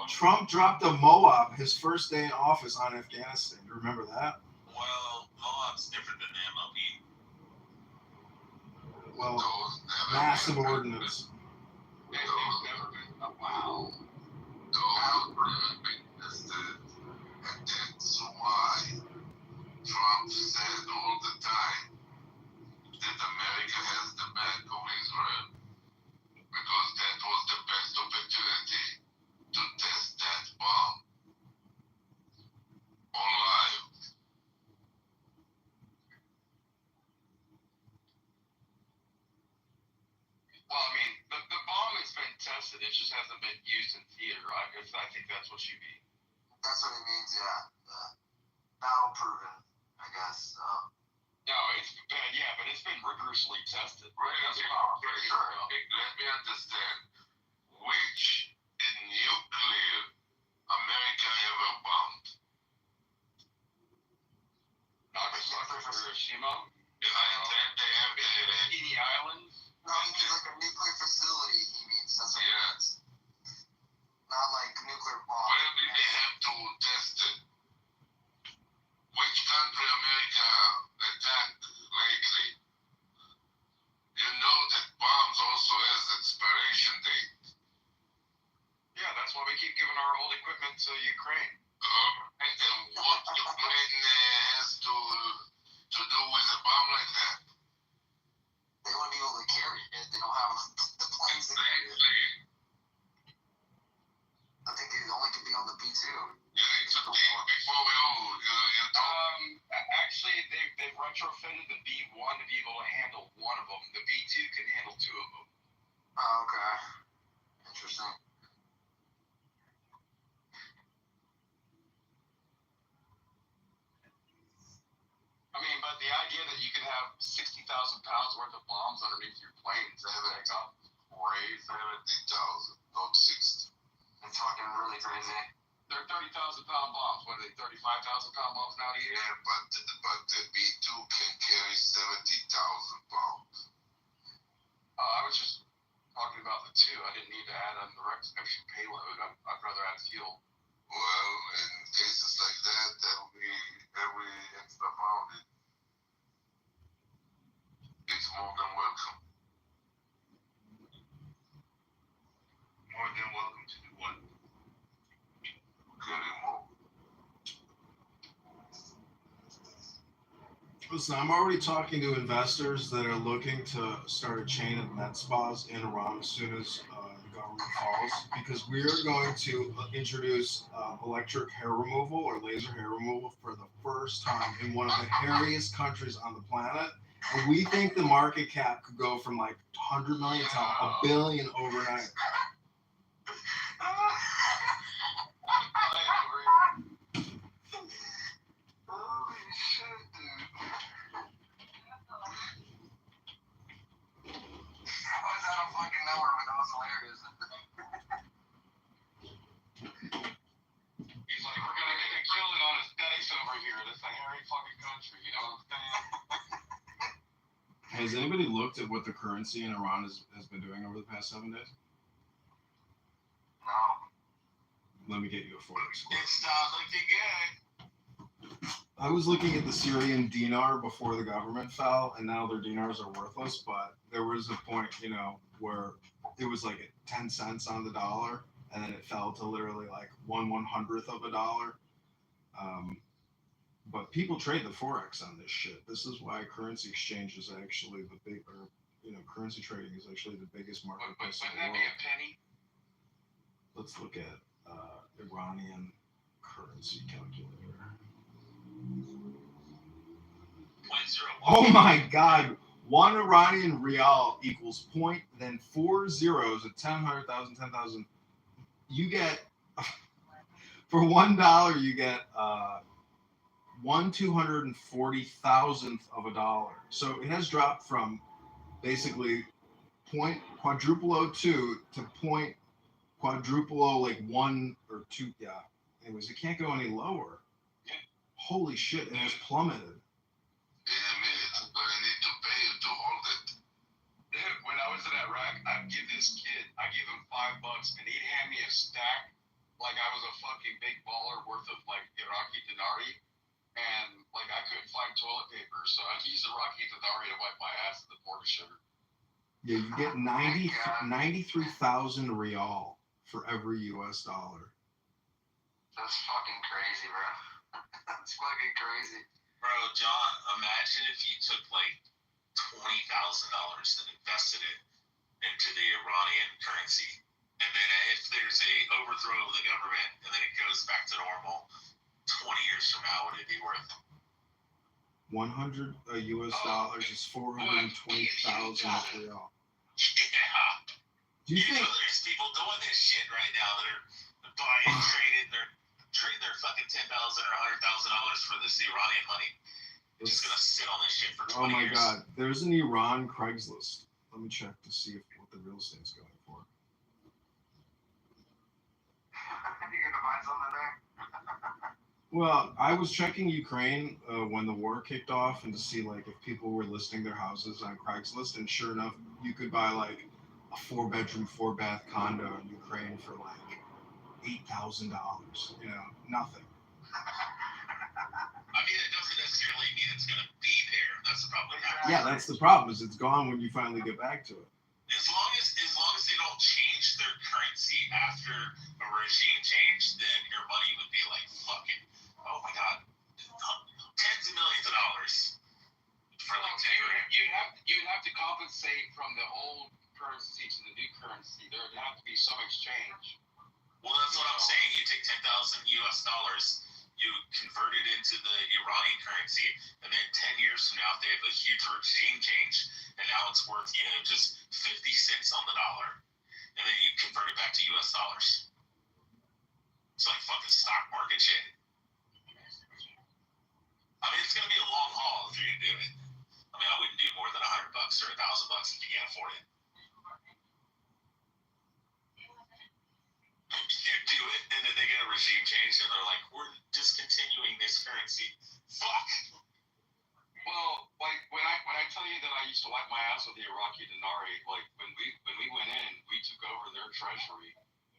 Trump dropped a Moab his first day in office on Afghanistan. Do you remember that? Well, Moab's different than the MLB. well, those never massive been, ordinance. They've never been. Oh, wow. those never been tested. And that's why Trump said all the time that America has the back of Israel, because that was the best opportunity to test that bomb on live. Well, I mean, the bomb has been tested. It just hasn't been used in theater. I think that's what you mean. That's what he means, yeah. Battle proven, I guess. No, it's been, yeah, but it's been rigorously tested. Right, That's okay, power, okay, for sure. okay, let me understand. Which nuclear America ever bombed? Nagasaki, Hiroshima, And then they have Bikini Islands. No, he means like a nuclear facility, he means. That's what he yeah. means. Not like nuclear bomb. Where did they have to test it? Which country America attacked lately? You know that bombs also has expiration date. Yeah, that's why we keep giving our old equipment to Ukraine. And what Ukraine has to do with a bomb like that? They want to be able to carry it. They don't have the planes to carry it. Exactly. I think it only could be on the B-2. You need to think before you talk. Actually, they've retrofitted the B-1 to be able to handle one of them. The B-2 can handle two of them. Oh, okay. Interesting. I mean, but the idea that you can have 60,000 pounds worth of bombs underneath your plane and take off crazy. 70,000, not 60. It's fucking really crazy. They're 30,000 pound bombs. What are they, 35,000 pound bombs now to use? Yeah, but the B2 can carry 70,000 pounds. I was just talking about the two. I didn't need to add on the extra payload. I'd rather add fuel. Well, in cases like that, every extra pound is more than welcome. More than welcome to do what? Carry more. Listen, I'm already talking to investors that are looking to start a chain of med spas in Iran as soon as the government falls, because we are going to introduce electric hair removal or laser hair removal for the first time in one of the hairiest countries on the planet. And we think the market cap could go from like 100 million to a billion overnight. Holy shit, dude. I was out of fucking nowhere, but that was hilarious. He's like, we're gonna make a killing on aesthetics over here. This is a hairy fucking country, you know what I'm saying? Has anybody looked at what the currency in Iran has been doing over the past 7 days? No. Let me get you a forex quote. It's not looking good. I was looking at the Syrian dinar before the government fell, and now their dinars are worthless. But there was a point, where it was like 10 cents on the dollar, and then it fell to literally like 1/100th of a dollar. But people trade the forex on this shit. This is why currency exchange is actually the big, or currency trading is actually the biggest marketplace in Wouldn't the that world. be a penny? Let's look at Iranian currency calculator. 0.01. Oh my God! 1 Iranian rial equals point, then 4 zeros at 10, 100,000, 10,000. You get for $1, you get 1/240,000th of a dollar. So it has dropped from basically point quadruple 02 to point quadruple like 1 or 2. Yeah. Anyways, it can't go any lower. Holy shit! It has plummeted. In a minute, I'm gonna need to pay you to hold it. When I was in Iraq, I'd give this kid, I give him $5 and he'd hand me a stack like I was a fucking big baller worth of like Iraqi dinari. And like I couldn't find toilet paper, so I'd use Iraqi dinari to wipe my ass at the border sugar. Yeah, you get 93,000 real for every US dollar. That's fucking crazy, bro. That's fucking crazy. Bro, John, imagine if you took like $20,000 and invested it into the Iranian currency. And then if there's a overthrow of the government and then it goes back to normal, 20 years from now, would it be worth? 100 US dollars is 420,000 real. Yeah. Do you think there's people doing this shit right now that are buying, trading their fucking $10,000 or $100,000 for this Iranian money? It's just gonna sit on this shit for 20 years. Oh my god, there's an Iran Craigslist. Let me check to see what the real estate's going for. You're gonna find something there? Well, I was checking Ukraine when the war kicked off and to see like if people were listing their houses on Craigslist, and sure enough, you could buy like a 4-bedroom, 4-bath condo in Ukraine for like $8,000. You know, nothing. I mean, it doesn't necessarily mean it's gonna be there. That's the problem. Yeah, that's the problem. Is it's gone when you finally get back to it. As long as they don't change their currency after a regime change, then your money would be like fucking, oh my god, tens of millions of dollars for like 10 grand. You'd have to compensate from the old currency to the new currency. There would have to be some exchange. Well, that's what I'm saying. You take 10,000 US dollars, you convert it into the Iranian currency, and then 10 years from now, if they have a huge regime change, and now it's worth, just 50 cents on the dollar, and then you convert it back to US dollars. It's like fucking stock market shit. I mean, it's gonna be a long haul if you're gonna do it. I mean, I wouldn't do more than $100 or $1,000 if you can't afford it. You do it, and then they get a regime change, and they're like, "We're discontinuing this currency." Fuck. Well, like when I tell you that I used to wipe my ass with the Iraqi dinari, like when we went in, we took over their treasury.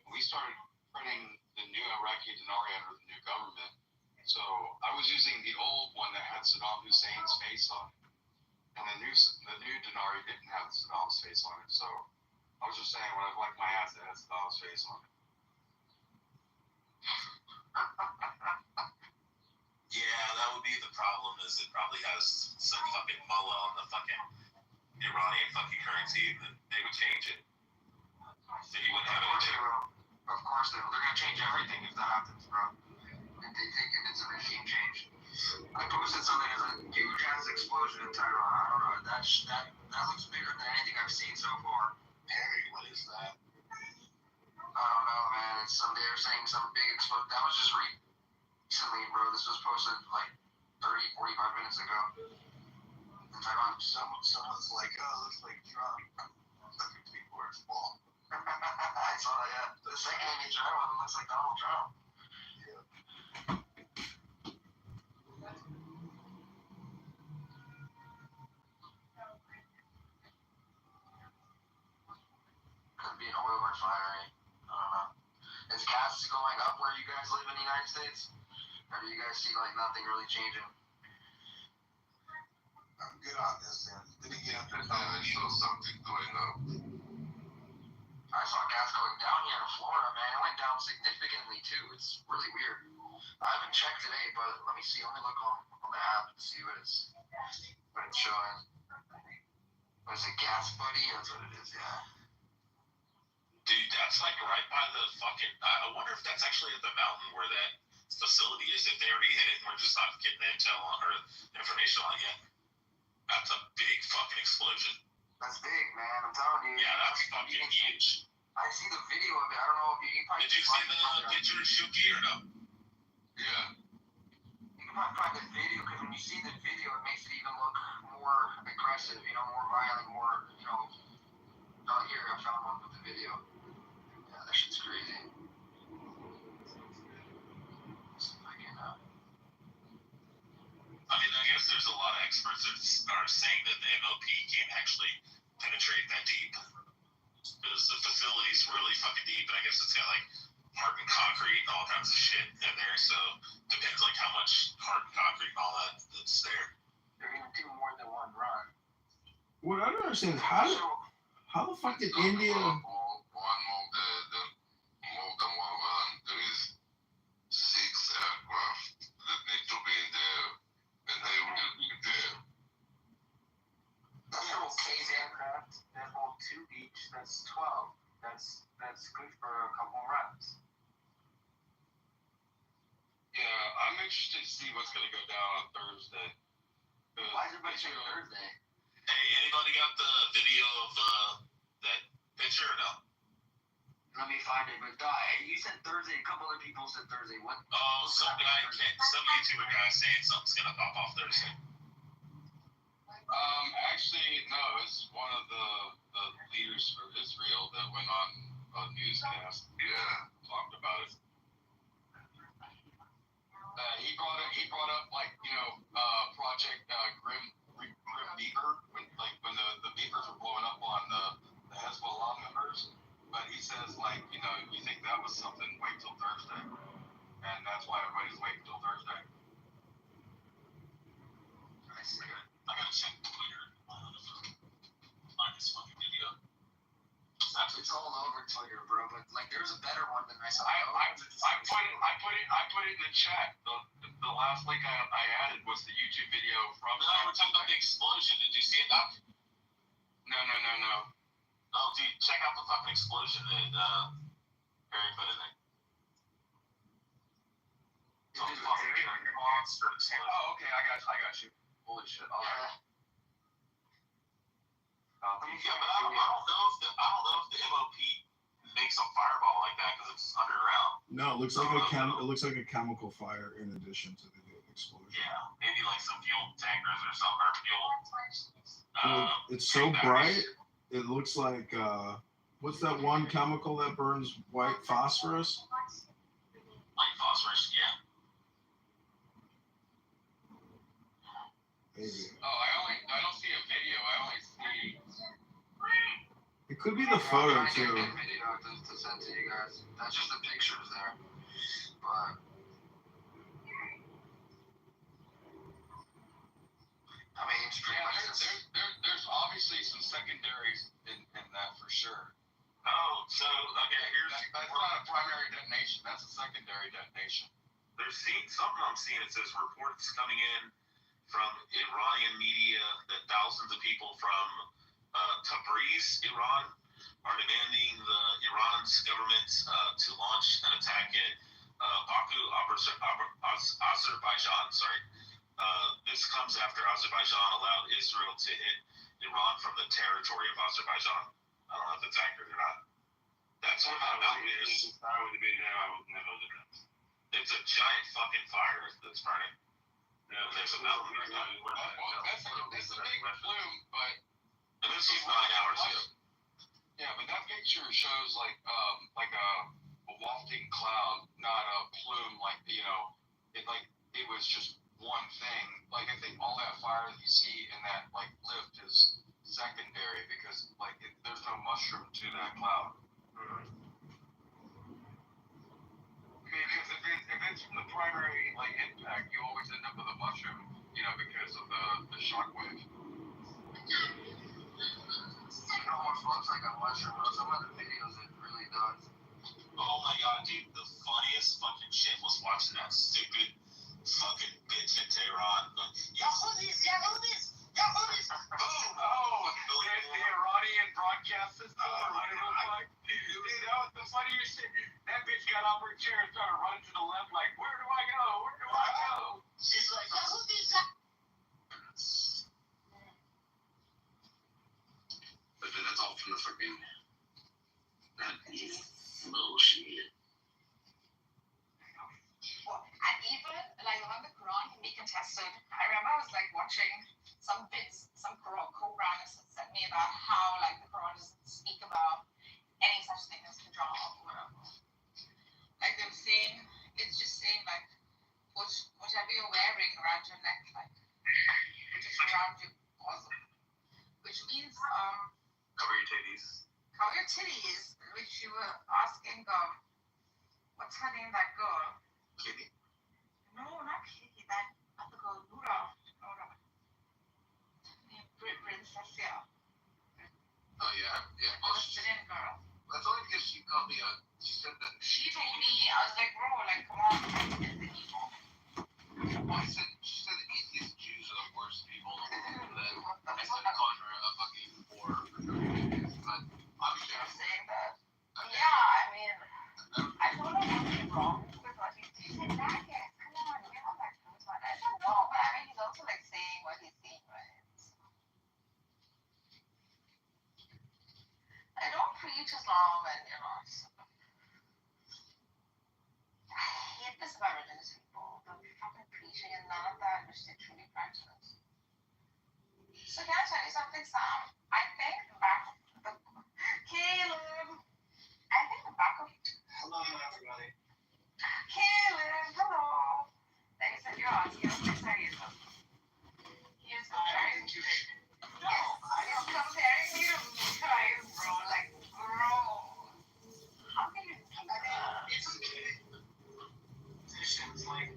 We started printing the new Iraqi dinari under the new government. So I was using the old one that had Saddam Hussein's face on it, and the new dinari didn't have Saddam's face on it. So I was just saying, when I wiped my ass, it had Saddam's face on it. Yeah, that would be the problem. Is it probably has some fucking mullah on the fucking Iranian fucking currency, that they would change it. So you wouldn't have it. Of course they will. They're gonna change everything if that happens, bro. If it's a regime change. I posted something as a huge ass explosion in Tehran. I don't know. That looks bigger than anything I've seen so far. Harry, what is that? I don't know, man. They were saying some big explosion. That was just recently, bro. This was posted like 30, 45 minutes ago. In Tehran. Someone's like, oh, looks like Trump. Looking before it's fall. I saw that, yeah. The second image I one looks like Donald Trump. Yeah. Could be an oil refinery. I don't know. Is gas going up where you guys live in the United States? Or do you guys see like nothing really changing? I'm good on this, man. Then again, I saw something going up. I saw gas going down here in Florida, man. It went down significantly too. It's really weird. I haven't checked today, but let me see. Let me look on the app and see what it's showing. What is it, Gas Buddy? That's what it is, yeah. Dude, that's like right by the fucking. I wonder if that's actually at the mountain where that facility is. If they already hit it, and we're just not getting intel on or information on it yet. That's a big fucking explosion. That's big, man. I'm telling you. Yeah, that's fucking huge. I see the video of it. I don't know if you probably. Did you see the picture of Shuki or no? Yeah. You can probably find the video, because when you see the video, it makes it even look more aggressive, more violent, more, Oh, here, I found one with the video. Yeah, that shit's crazy. Let's see if I can, I mean, I guess there's a lot of experts that are saying that the MOP can't actually penetrate that deep. Because the facility's really fucking deep, and I guess it's got like hardened concrete and all kinds of shit in there, so depends like how much hardened concrete and all that's there. They're gonna do more than one run. What I don't understand is how How the fuck did It's not India? about one more than 100. There is 6 aircraft that need to be there, and they will be there. Those little case aircraft that hold 2 each, that's 12. That's good for a couple reps. Yeah, I'm interested to see what's gonna go down on Thursday. Why is everybody saying Thursday? Hey, anybody got the video of that picture or no? Let me find it. But you said Thursday. A couple other people said Thursday. What? Oh, some YouTuber guy saying something's gonna pop off Thursday. Actually, no, it's one of the leaders for Israel that went on a newscast. Yeah. Talked about it. He brought up like Project Grim Reaper when the beepers were blowing up on the Hezbollah members. But he says you think that was something? Wait till Thursday, and that's why everybody's waiting till Thursday. I see. I gotta check Twitter. Find this fucking video. It's all over Twitter, bro. But there's a better one than I saw. I put it in the chat. The last link I added was the YouTube video from. No, we're talking about the explosion. Did you see it, Doc? No. Oh, dude, check out the fucking explosion that Harry put in there. It's a fucking monster explosion. Oh, okay, I got you. Holy shit! Yeah, but I don't know if the MOP makes a fireball like that because it's underground. No, it looks like a chemical fire in addition to the explosion. Yeah, maybe like some fuel tankers or something, or fuel. It's so bright. It looks like what's that one chemical that burns white phosphorus? White phosphorus, yeah. Maybe. Oh, I don't see a video. I only see. It could be the photo I'm trying to too. get a video to send to you guys. That's just the pictures there. But I mean, it's pretty much just. There's obviously some secondaries in that for sure. Oh, so okay, That's not a primary detonation. That's a secondary detonation. there's something I'm seeing. It says reports coming in from Iranian media that thousands of people from Tabriz, Iran, are demanding the Iran's government to launch an attack at Baku, Azerbaijan. Sorry. This comes after Azerbaijan allowed Israel to hit Iran from the territory of Azerbaijan. I don't know if that's accurate or not. That's what that mountain is. It's a giant fucking fire that's burning. Yeah, there's a mountain right now. That's a big plume, but. And this was 9 hours ago. Yeah, but that picture shows like a wafting cloud, not a plume. It was just one thing. I think all that fire that you see in that lift is secondary because there's no mushroom to that cloud. I mean, if it's from the primary impact, you always end up with a mushroom, because of the shock wave. It almost looks like a mushroom, but some of the videos it really does. Oh my god, dude, the funniest fucking shit was watching that stupid fucking bitch in Tehran. Yahudis! Boom! Oh, the Iranian broadcast system. Dude, that was the funniest shit. That bitch got off her chair and started running to the left where do I go? Where do I go? She's like, Yahudis! But that's all from the fucking bullshit. Well, and even when the Quran can be contested, I remember I was watching some bits, some Quranists had sent me about how the Quran doesn't speak about any such thing as hijab or whatever. They were saying it's just saying whatever you're wearing around your neck, which is around your bosom, which means Cover your titties. cover your titties, which you were asking what's her name, that girl? Kitty. No, not Kitty, that other girl, Nora. Princess, yeah. Oh yeah, yeah. Well, Brazilian girl. that's only because she called me on. She said that. She told me, I was like, bro, like, come on, it's the people. Well, she said the atheist Jews are the worst people in the world. And then I That's started not calling her a fucking whore for doing this, but obviously I'm saying that. okay. Yeah, I mean, I told her nothing wrong with what he's saying. She's like, that guy, come on, you're not that close one. I said, no, but I mean, he's also like saying what he's saying, right? I don't preach as long and, you know, I hate this about religious people. They'll be fucking preaching and none of that which they truly practice. So can I tell you something, Sam? I think the back of the Caleb. I think the back of Hello, everybody. Caleb, hello. Then he said, you're on here. Please tell you something. He is comparing you. No, you're comparing me to guys, bro. Like, bro. How can you do that? It's okay. Positions like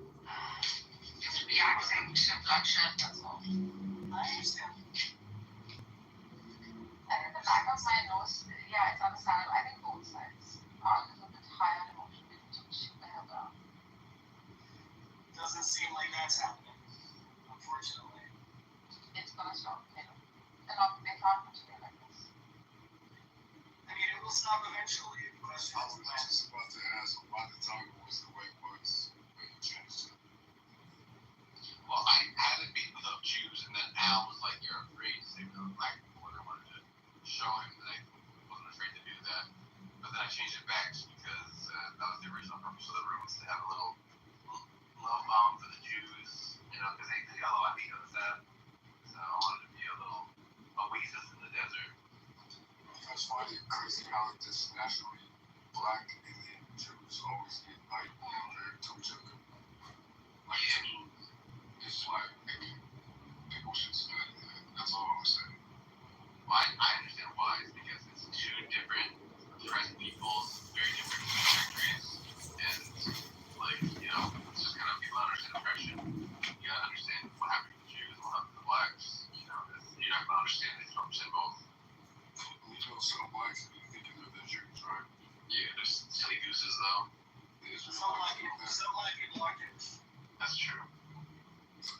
It's reacting to bloodshed, that's all. I understand. And in the back of my nose, yeah, it's understandable. I think both sides are a little bit higher emotionally to shoot the hell down. Doesn't seem like that's happening, unfortunately. It's gonna stop, you know. They can't continue like this. I mean, it will stop eventually. The question I is was when. just about to ask why the time was the way it was when you changed it. Well, I had a beef with the Jews, and then Al was like, "You're afraid to say the black people," and I wanted to show him that I wasn't afraid to do that. But then I changed it back because that was the original purpose of the room, was to have a little love bomb for the Jews, you know, because they got a lot of hate on that. So I wanted to be a little oasis in the desert. That's funny, crazy how this nationally black and then Jews always get like married to each other. Like it's like people should split that. That's all I'm saying. Well, I understand why. It's because it's two different oppressed peoples, very different trajectories, and like, you know, it's just kind of people understand oppression. You gotta understand what happened to the Jews and what happened to the blacks. You know, you're not gonna understand it from both. You know, some blacks be thinking they're the Jews, right? Yeah, there's silly gooses though. The Some black Israelites people, do that. some black people are Jews. That's true.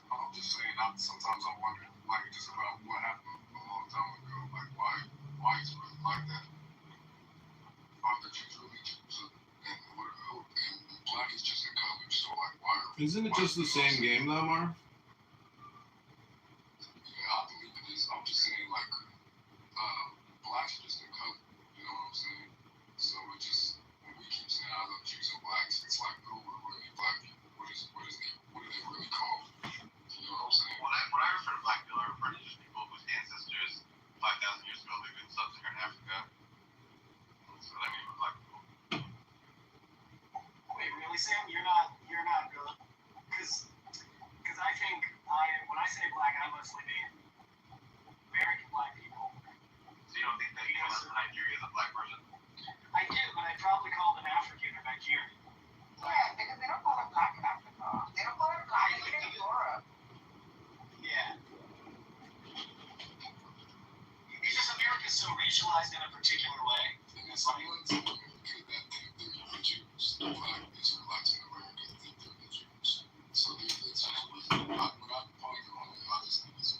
I'm just saying, sometimes I wonder, like, just about what happened a long time ago. Like, why it's really like that? Are the Jews really Jews? And black is just a color, so, like, why? Isn't it just the same game though, Marv? Yeah, I believe it is. I'm just saying, like, black's just a color. You know what I'm saying? So it just, when we keep saying I love Jews and blacks, it's like, who are really black people? What are they really called? You know what I'm saying? When I refer to black people, I refer to just people whose ancestors 5,000 years ago lived in sub-Saharan Africa. That's what I mean by black people. Wait, really, Sam? You're not good. Because I think when I say black, I mostly mean American black people. So you don't think that anyone from Nigeria is a black person? I do, but I'd probably call them African or Nigerian. Yeah, because they don't call them black in Africa. They don't call them black even in Europe. Yeah. It's just America's so racialized in a particular way. And it's like, some America that think they're the Jews. The black Israelites in America think they're the Jews. So it's just, we're not pondering on it. I just think it's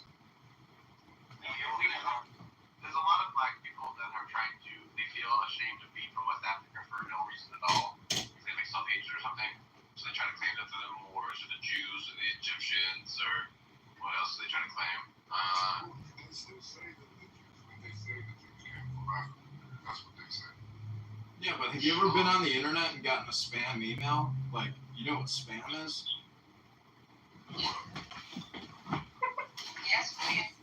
There's a lot of black people that are trying to, they feel ashamed of being from West Africa for no reason at all. Because they like South Asian or something. So they try to claim that they're the Moors or the Jews or the Egyptians or what else do they try to claim? they still say that the Jews, when they say the Jews came from Africa, that's what they say. Yeah, but have you ever been on the internet and gotten a spam email? Like, you know what spam is? Yes, please.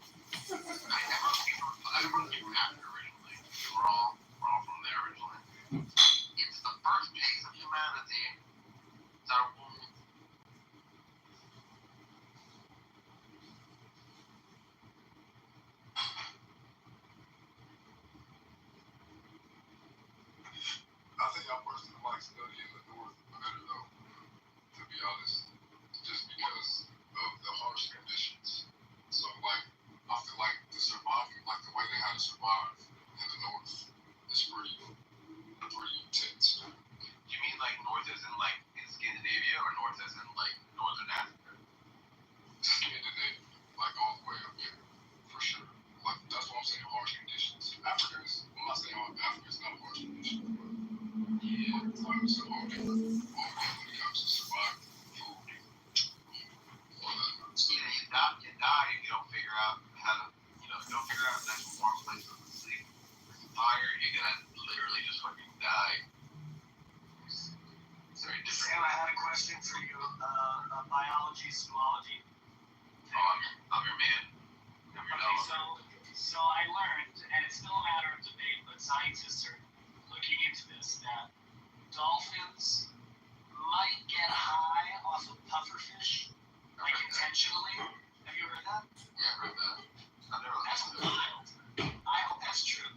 I never came from Africa originally. We're all from there originally. It's the birthplace of humanity. It's our womb. I think I personally like studying the North better though, to be honest, just because of the harsh conditions. So like, I feel like the surviving, like the way they had to requirements that all get when it comes to survival, food, all that kind of stuff. Yeah, you die if you don't figure out how to, you don't figure out a nice warm place to sleep. Fire, you're gonna literally just fucking die. It's very different. Sam, I had a question for you. Biology, zoology. I'm your man. Okay, so I learned, and it's still a matter of debate, but scientists are looking into this, that dolphins might get high off of pufferfish, like intentionally. Have you heard that? Yeah, I heard that. I've never That's listened to it. wild. I hope that's true.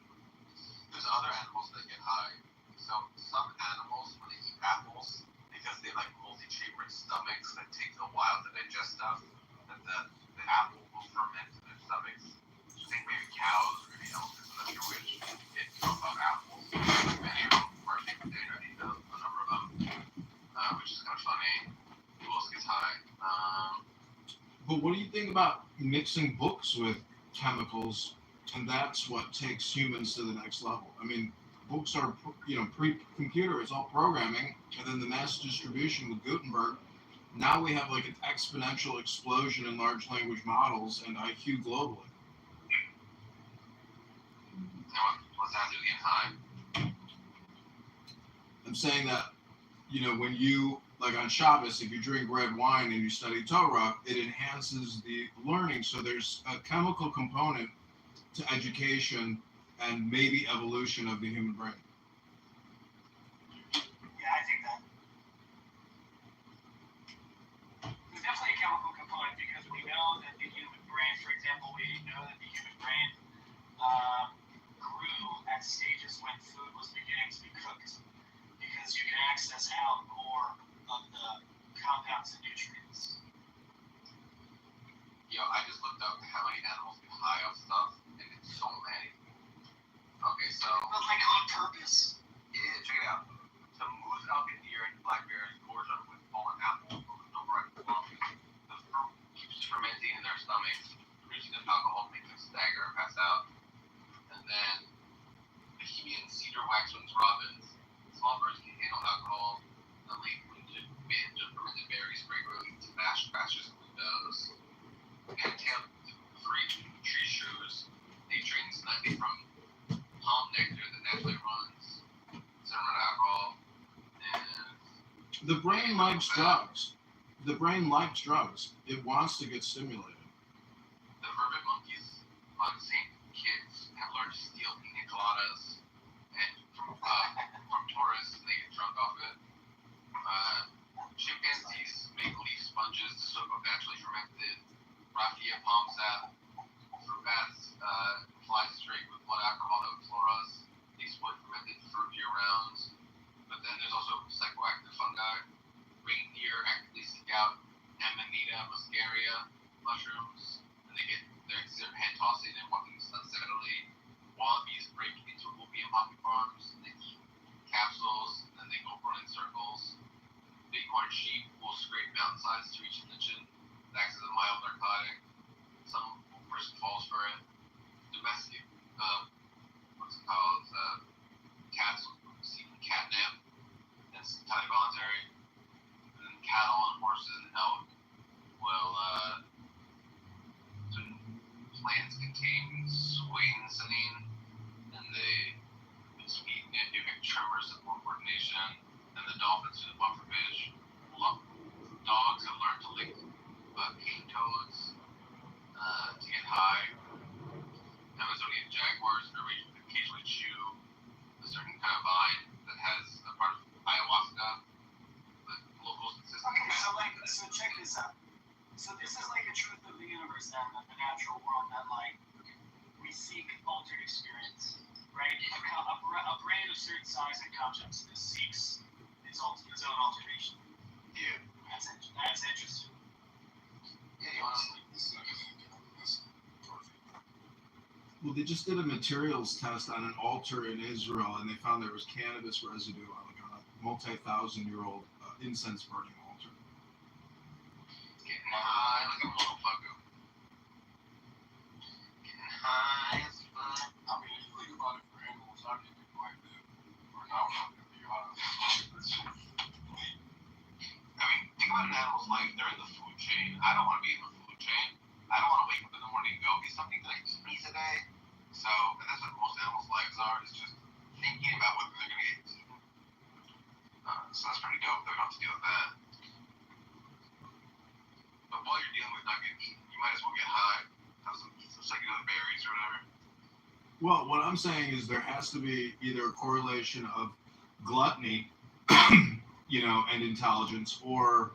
There's other animals that get high. Some animals, when they eat apples, because they have like multi-chambered stomachs that takes a while to digest stuff, that the apple will ferment in their stomachs. I think maybe cows or maybe elephants, I'm not sure which, get drunk off apples. Many of them are taking dinner, I need a number of them, which is kind of funny. Who else gets high? But what do you think about mixing books with chemicals, and that's what takes humans to the next level? I mean, books are, pre-computer, it's all programming, and then the mass distribution with Gutenberg. Now we have like an exponential explosion in large language models and IQ globally. What's that do again? High? I'm saying that, when you, like on Shabbos, if you drink red wine and you study Torah, it enhances the learning. So there's a chemical component to education and maybe evolution of the human brain. Yeah, I think that. There's definitely a chemical component because we know that the human brain, for example, grew at stages when food was beginning to be cooked because you can access out more of the compounds and nutrients. Yo, I just looked up how many animals get high off stuff, and it's so many. Okay, so. But like on purpose? Yeah, check it out. So moose, elk, and deer, and black bears gorge on with fallen apples with no bright plums. The fruit keeps fermenting in their stomachs, producing enough alcohol to make them stagger and pass out. And then bohemian cedar waxwings robins. Small birds can handle alcohol. The late winter binge of fermented berries regularly to mash crashes and windows. And tail three tree shrews. They drink nightly from palm nectar that naturally runs. Run alcohol. And the brain likes drugs. The brain likes drugs. It wants to get stimulated. The vervet monkeys on St. Kitts have learned to steal pina coladas and from tourists, and they get drunk off it. Chimpanzees make leaf sponges to soak up naturally fermented raffia palm sap. Fruit bats fly straight with blood alcohol that would floor us. They exploit fermented fruit year round. But then there's also psychoactive fungi. Reindeer actively seek out Amanita muscaria mushrooms, and they get their head tossing and walking unsteadily. Wallabies break into opium poppy farms, and they eat capsules, and then they go run in circles. Bighorn sheep will scrape mountainsides to reach a lichen. It acts as a mild narcotic. Some person falls for it. Domestic, cats seek catnip. That's entirely voluntary. And then cattle and horses and elk will, plants contain swainsinine, and they speed and mimic tremors and more coordination. And the dolphins do the pufferfish. Dogs have learned to lick cane toads to get high. Amazonian jaguars occasionally chew a certain kind of vine that has a part of ayahuasca. The locals insist on So check this out. So this is like a truth of the universe then, of the natural world, that like we seek altered experience, right? A brain of certain size and consciousness seeks its own alteration. Yeah. That's interesting. Yeah, honestly. Well, they just did a materials test on an altar in Israel, and they found there was cannabis residue on like a multi-thousand-year-old incense burning altar. Getting high like a motherfucker. Getting high as fuck. I mean, if you think about it for animals, how can you like that? Or not, how can you be high? about whether they're going to get eaten. So that's pretty dope. They're going to have to deal with that. But while you're dealing with not getting eaten, you might as well get high. Have some psychedelic berries or whatever. Well, what I'm saying is there has to be either a correlation of gluttony, and intelligence, or,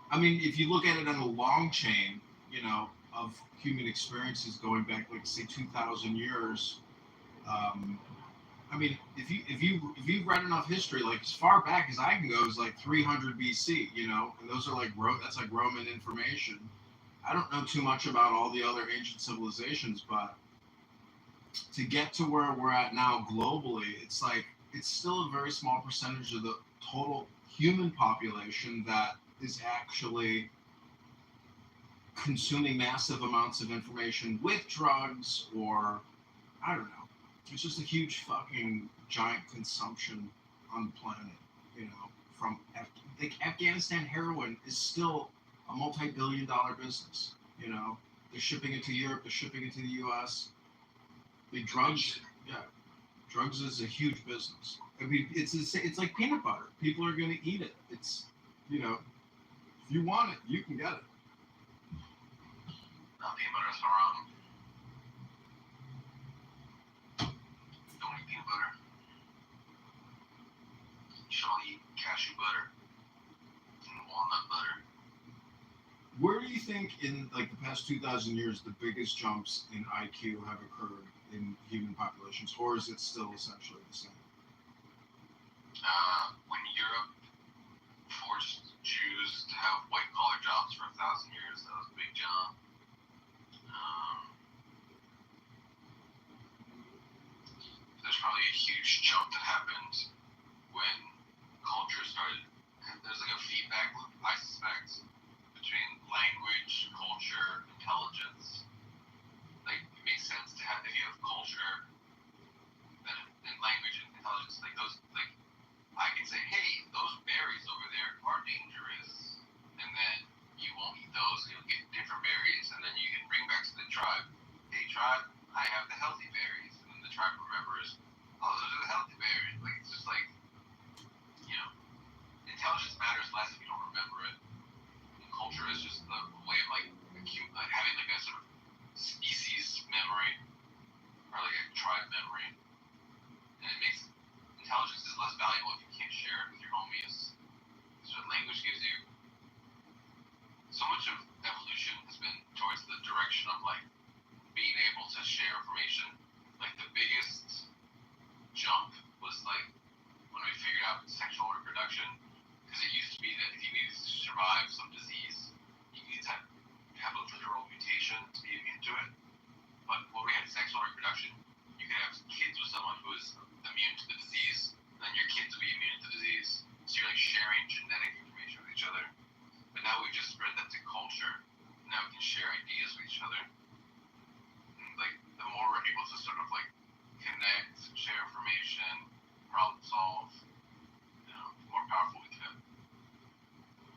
I mean, if you look at it on a long chain, of human experiences going back, like, say, 2,000 years. I mean, if you've read enough history, like as far back as I can go, is like 300 BC, and those are that's like Roman information. I don't know too much about all the other ancient civilizations, but to get to where we're at now globally, it's still a very small percentage of the total human population that is actually consuming massive amounts of information with drugs, or I don't know. It's just a huge fucking giant consumption on the planet, from Afghanistan heroin is still a multi-billion-dollar business, they're shipping it to Europe, they're shipping it to the US. The drugs is a huge business. I mean, it's like peanut butter. People are going to eat it. It's, if you want it, you can get it. No, peanut butter is haram. Don't eat peanut butter. You should only eat cashew butter and walnut butter. Where do you think in like the past 2,000 years the biggest jumps in IQ have occurred in human populations, or is it still essentially the same? When Europe forced Jews to have white-collar jobs for 1,000 years, that was a big jump. There's probably a huge jump that happened when culture started. There's like a feedback loop, I suspect, between language, culture, intelligence. Like, it makes sense to have, if you have culture, then and language and intelligence, like those, like, I can say, hey, those berries over there are dangerous, and then you won't eat those, you'll get different berries, and then you can bring back to the tribe, hey tribe, I have the healthy berries, and then the tribe remembers, oh, those are the healthy berries. Like, it's just like, intelligence matters less if you don't remember it. And culture is just the way of like having like a sort of species memory, or like a tribe memory. And it makes intelligence is less valuable if you can't share it with your homies. That's what language gives you. So much of evolution has been towards the direction of like being able to share information. Like the biggest jump was like when we figured out sexual reproduction, because it used to be that if you needed to survive some disease, you needed to have a literal mutation to be immune to it. But when we had sexual reproduction, you could have kids with someone who is immune to the disease, and then your kids will be immune to the disease. So you're like sharing genetic information with each other. But now we just spread that to culture. Now we can share ideas with each other. And like the more we're able to sort of like connect, share information, problem solve, the more powerful we can.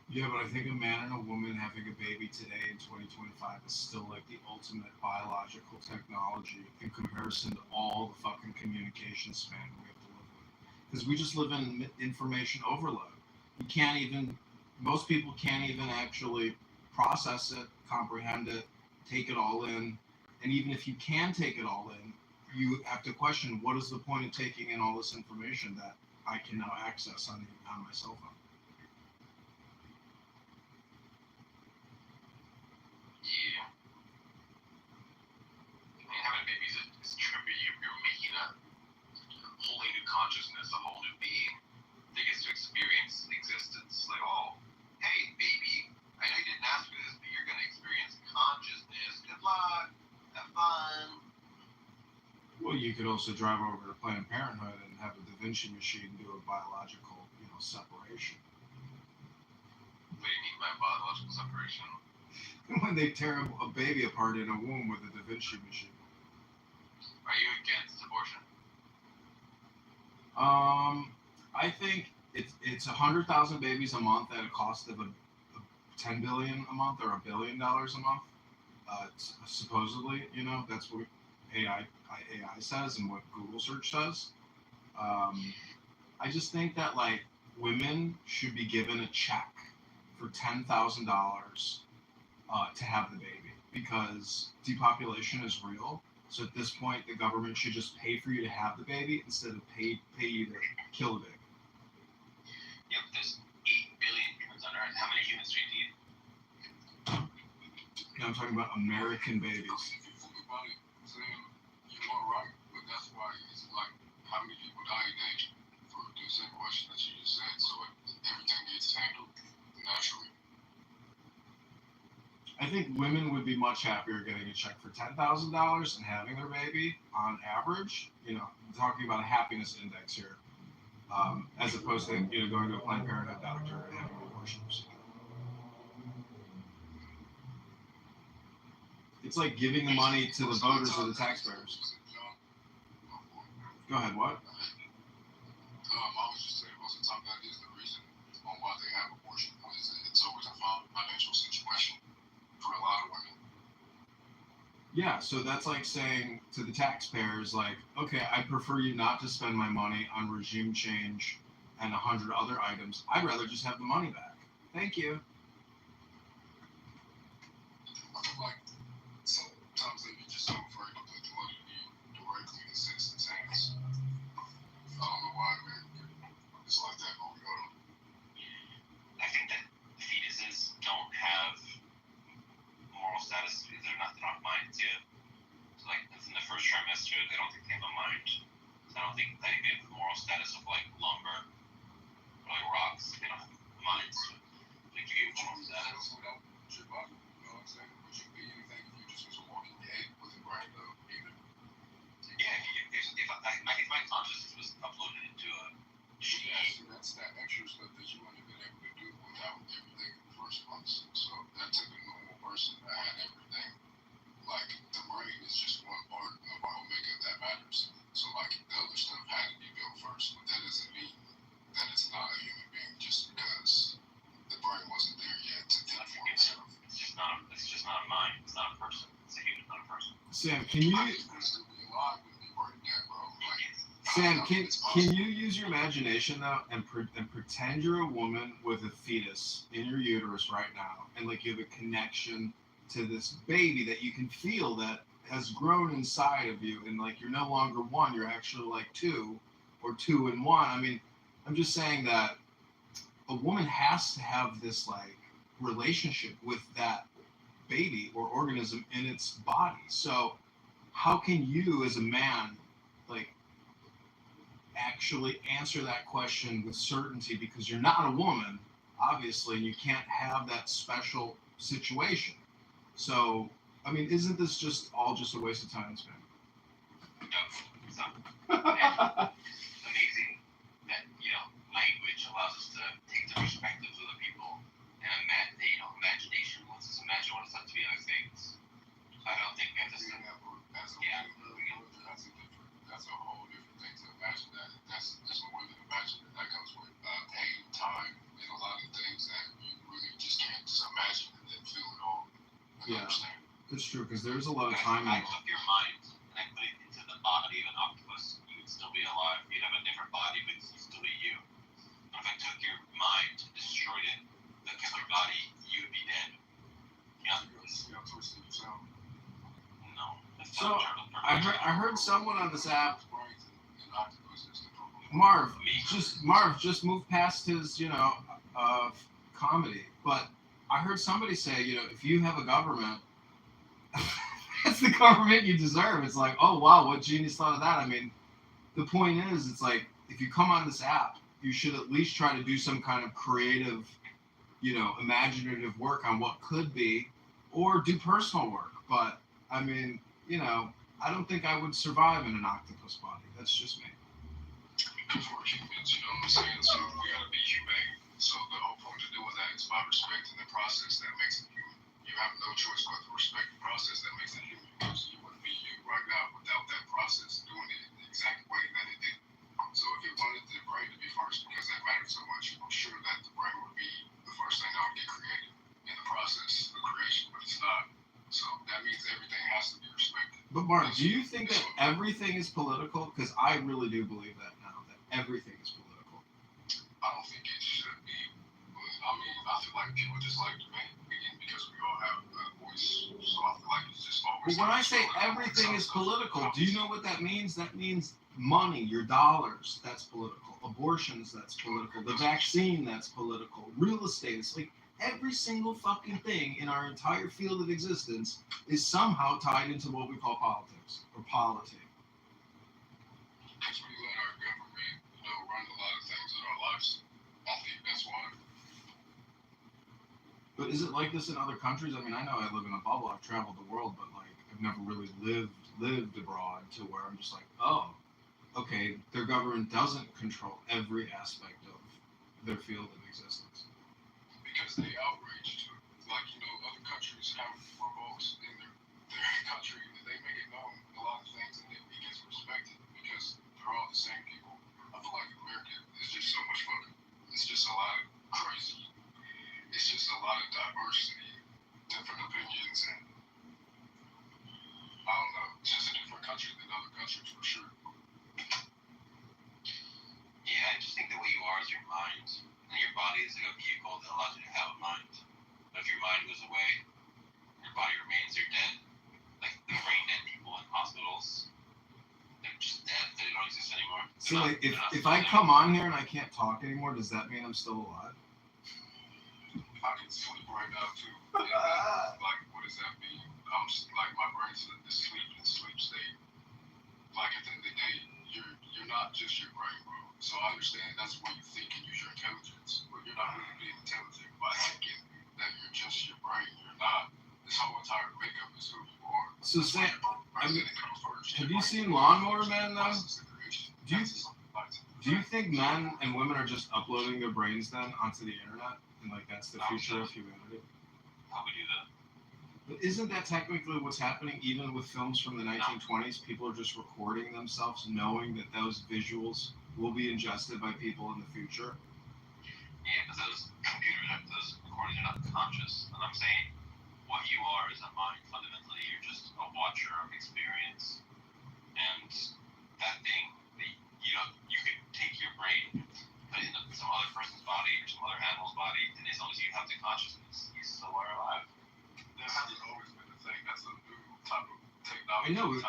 Yeah, but I think a man and a woman having a baby today in 2025 is still like the ultimate biological technology in comparison to all the fucking communication span we have to live with. Because we just live in information overload. Most people can't even actually process it, comprehend it, take it all in. And even if you can take it all in, you have to question, what is the point of taking in all this information that I can now access on my cell phone? Yeah. I mean, having babies is trippy. You're making a wholly new consciousness, a whole new being that gets to experience existence. Like, oh, hey, baby, I know you didn't ask for this, but you're going to experience consciousness. Good luck. Have fun. Well, you could also drive over to Planned Parenthood and have a Da Vinci machine do a biological, separation. What do you mean by biological separation? When they tear a baby apart in a womb with a Da Vinci machine. Are you against abortion? I think it's 100,000 babies a month at a cost of a $10 billion a month or $1 billion a month. Supposedly, that's what AI says and what Google search says. I just think that like women should be given a check for $10,000 to have the baby because depopulation is real. So at this point, the government should just pay for you to have the baby instead of pay you to kill the baby. Yeah, but there's 8 billion humans on Earth. How many humans do you need? Yeah, I'm talking about American babies. If you think about it, Sam, you are right, but that's why it's like how many people die a day for the same question that you just said. So everything gets handled naturally. I think women would be much happier getting a check for $10,000 and having their baby on average. You know, I'm talking about a happiness index here, as opposed to going to a Planned Parenthood doctor and having an abortion procedure. It's like giving the money to the voters or the taxpayers. Go ahead. What? I was just saying most of the time that is the reason on why they have abortion is it's always a financial situation for a lot of women. Yeah, so that's like saying to the taxpayers, like, okay, I prefer you not to spend my money on regime change and 100 other items. I'd rather just have the money back. Thank you. I feel like sometimes they be just so afraid to put the money directly in the citizens' hands. I don't know why, man. It's like that, but we go to. I think that fetuses don't have moral status because they're not minds yet. So like in the first trimester, they don't think they have a mind. So I don't think they have moral status of like lumber or like rocks. They don't have minds. Like you give moral status. Without your body, you know what I'm saying? Would you be anything if you just was a walking head with a brain though? Either. Yeah, if my consciousness was uploaded into a machine. Yeah, so that's that extra stuff that you wouldn't have been able to do without everything in the first place. So that took a normal person that had everything. Like the brain is just one part of our omega that matters. So like the other stuff had to be built first, but that doesn't mean that it's not a human being just because the brain wasn't there yet to think for itself. It's just not a mind. It's not a person. It's a human, not a person. Sam, can you? I could still be alive and be brain dead, bro. Like, Sam, can you use your imagination though and pretend you're a woman with a fetus in your uterus right now, and like you have a connection to this baby that you can feel that has grown inside of you, and like you're no longer one, you're actually like two, or two in one. I mean, I'm just saying that a woman has to have this like relationship with that baby or organism in its body. So how can you as a man like actually answer that question with certainty, because you're not a woman obviously, and you can't have that special situation? So I mean, isn't this just all just a waste of time and spending? It's not. Amazing that language allows us to take the perspectives of the people and imagination lets us imagine what it's like to be other things. So I don't think we have to say that's a whole different thing to imagine. That's just more than imagine. That comes with pain, time, and a lot of things that you really just can't just imagine and then feel it all. Yeah, understand. It's true, because there's a lot of if time I involved. took your mind and I put it into the body of an octopus, you would still be alive. You'd have a different body, but you'd still be you. But if I took your mind and destroyed it, look at your body, you would be dead. Yeah. You twisted yourself. No. That's So not I heard someone on this app, Brains and octopuses to prove it. Marv just moved past his comedy, but I heard somebody say, if you have a government, that's the government you deserve. It's like, oh wow, what genius thought of that? I mean, the point is, it's like, if you come on this app, you should at least try to do some kind of creative, imaginative work on what could be, or do personal work. But I mean, I don't think I would survive in an octopus body. That's just me. Because we're humans, you know what I'm saying? So we gotta be humane. So the whole point of doing that is by respecting the process that makes it human. You have no choice but to respect the process that makes it human. Because you wouldn't be you right now without that process doing it in the exact way that it did. So if you wanted the brain to be first because that mattered so much, I'm sure that the brain would be the first thing that would get created in the process of creation, but it's not. So that means everything has to be respected. But Mark, do you think that everything is political? Because I really do believe that now, that everything is political? I don't think it should be, but I mean, I feel like people just like debate because we all have a voice. So I feel like it's just always. But when I say everything is political, do you know what that means? That means money, your dollars, that's political. Abortions, that's political. The vaccine, that's political. Real estate, it's like every single fucking thing in our entire field of existence is somehow tied into what we call politics or politic. Because we let our government, run a lot of things in our lives. I think that's why. But is it like this in other countries? I mean, I know I live in a bubble. I've traveled the world, but like I've never really lived abroad to where I'm just like, oh, okay, their government doesn't control every aspect of their field of existence. Because they outrage too. Like, other countries have revolts in their country, and they make it known a lot of things, and it gets respected because they're all the same people. I feel like America is just so much fun. It's just a lot of crazy. It's just a lot of diversity, different opinions, and I don't know. It's just a different country than other countries for sure. Yeah, I just think that what you are is your mind, and your body is like a vehicle that allows you to have a mind. But if your mind goes away, your body remains, you're dead. Like the brain dead people in hospitals, they're just dead. They don't exist anymore. So like, if I come on here and I can't talk anymore, does that mean I'm still alive? I can sleep right now too. Like, what does that mean? I'm just, like, my brain's in the sleep state. Like, at the end of the day, you're not just your brain, bro. So I understand that's where you think and use your intelligence, but you're not really being intelligent by thinking that you're just your brain. You're not. This whole entire makeup is who you are. So Sam, Have you seen Lawnmower Man though? Do you think men and women are just uploading their brains then onto the internet, and like that's the future of humanity? How we do that? But isn't that technically what's happening even with films from the 1920s? People are just recording themselves knowing that those visuals will be ingested by people in the future. Yeah, because those recordings are not conscious. And I'm saying what you are is a mind. Fundamentally, you're just a watcher of experience. And that thing, you could take your brain, put it in some other person's body or some other animal's body, and as long as you have the consciousness, you still are alive. That hasn't always been a thing. That's a new type of technology. I know. Thing.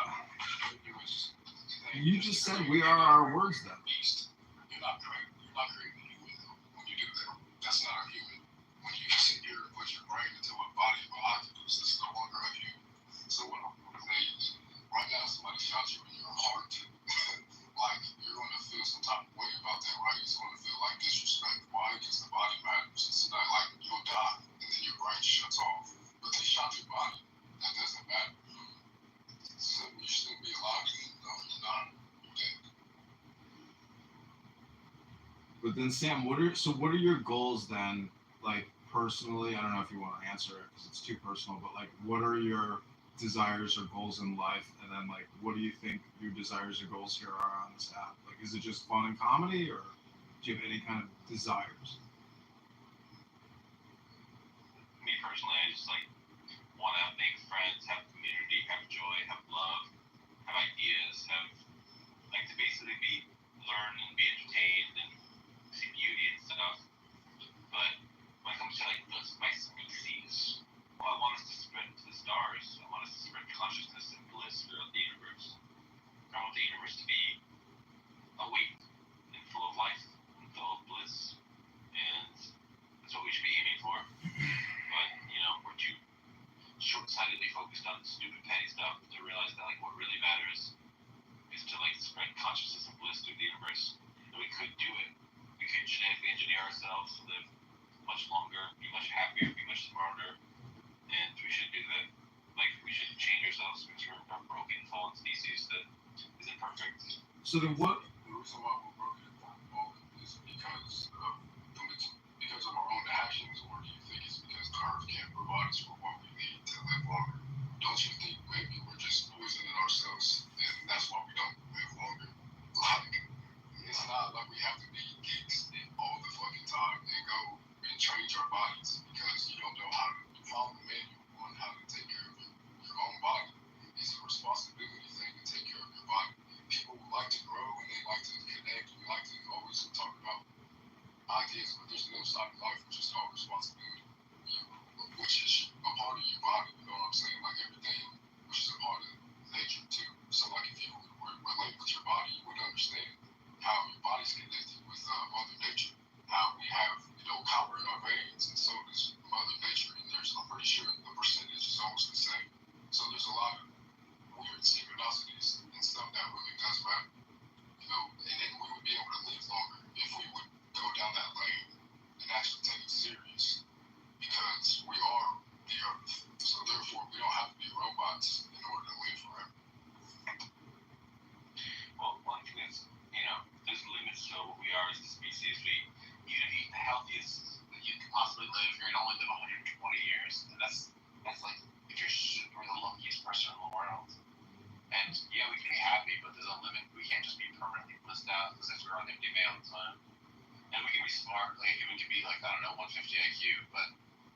You just said we are our words then. Beast. You're not creating a human when you do that. That's not a human. When you sit here and put your brain into a body of an octopus, it's no longer a human. So what I'm going to say is, right now somebody shot you in your heart. Like, you're going to feel some type of way about that, right? It's going to feel like disrespect. Why? Because the body matters. It's not like you'll die and then your brain shuts off. But they shot your body. That doesn't matter. So you still be alive, no, you're not. You're dead. But then Sam, what are your goals then? Like personally, I don't know if you want to answer it because it's too personal, but like, what are your desires or goals in life? And then like, what do you think your desires or goals here are on this app? Like, is it just fun and comedy, or do you have any kind of desires? Me personally, I just like want to make friends, have community, have joy, have love, have ideas, have like to basically learn and be entertained and see beauty and stuff. But when it comes to like my species, well, I want us to spread to the stars. I want us to spread consciousness and bliss throughout the universe. I want the universe to be awake and full of life and full of bliss, and that's what we should be aiming for. But we're too short-sightedly focused on stupid petty stuff to realize that like what really matters is to like spread consciousness and bliss through the universe. And we could do it. We could genetically engineer ourselves to live much longer, be much happier, be much smarter, and we should do that. Like we should change ourselves because we're a broken, fallen species that isn't perfect. So then what? The reason why we're broken and fallen is because of our own actions, or do you think it's because the earth can't provide us with what we need to live longer? Don't you think maybe we're just poisoning ourselves and that's why we don't live longer? Like, it's not like we have to be geeks all the fucking time and go and change our bodies because you don't know how to follow the manual on how to take care of your own body. It's a responsibility thing to take care of your body. People like to grow and they like to connect other side of life, which is called responsibility, which is a part of your body. You know what I'm saying? Like everything, which is a part of nature too. So like if you relate with your body, you would understand how your body's connected with Mother Nature. How we have copper in our veins, and so does Mother Nature. And I'm pretty sure the percentage is almost the same. So there's a lot of weird synchronicities and stuff that really does matter. And then we would be able to live longer if we would go down that lane and actually take it serious, because we are the earth. So therefore, we don't have to be robots in order to live forever. Well, one thing is, there's limits to what we are as a species. We even eat the healthiest that you can possibly live. You're gonna only live 120 years, and that's like if you're super the luckiest person in the world. And yeah, we can be happy, but there's a limit. We can't just be permanently blissed out because if we're on MDMA all the time. And we can be smart. Like a human can be like 150 IQ, but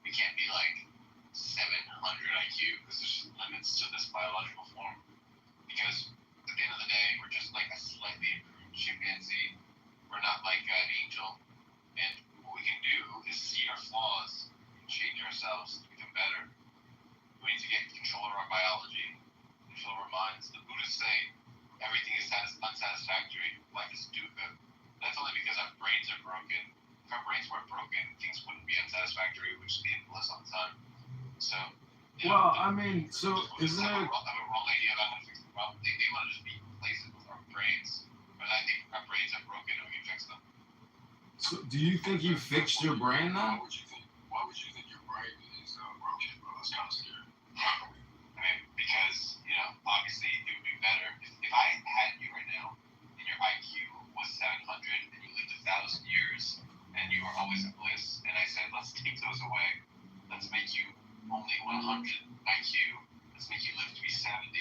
we can't be like 700 IQ because there's limits to this biological form. Because at the end of the day, we're just like a slightly improved chimpanzee. We're not like an angel. And what we can do is see our flaws and change ourselves to become better. We need to get control of our biology, control of our minds. The Buddhists say everything is unsatisfactory. Life is stupid. That's only because our brains are broken. If our brains weren't broken, things wouldn't be unsatisfactory. We'd just be in bliss all the time. So, Well, I mean, so isn't it? I have a wrong idea about how to fix the problem. They want to just be places with our brains, but I think our brains are broken and we can fix them. So, do you think you fixed your brain Why now? would you think your brain is broken? Well, that's kind of scary. I mean, because, obviously it would be better if I had you right now and your IQ was 700 and you lived 1,000 years and you were always in bliss, and I said, let's take those away. Let's make you only 100 IQ. Let's make you live to be 70,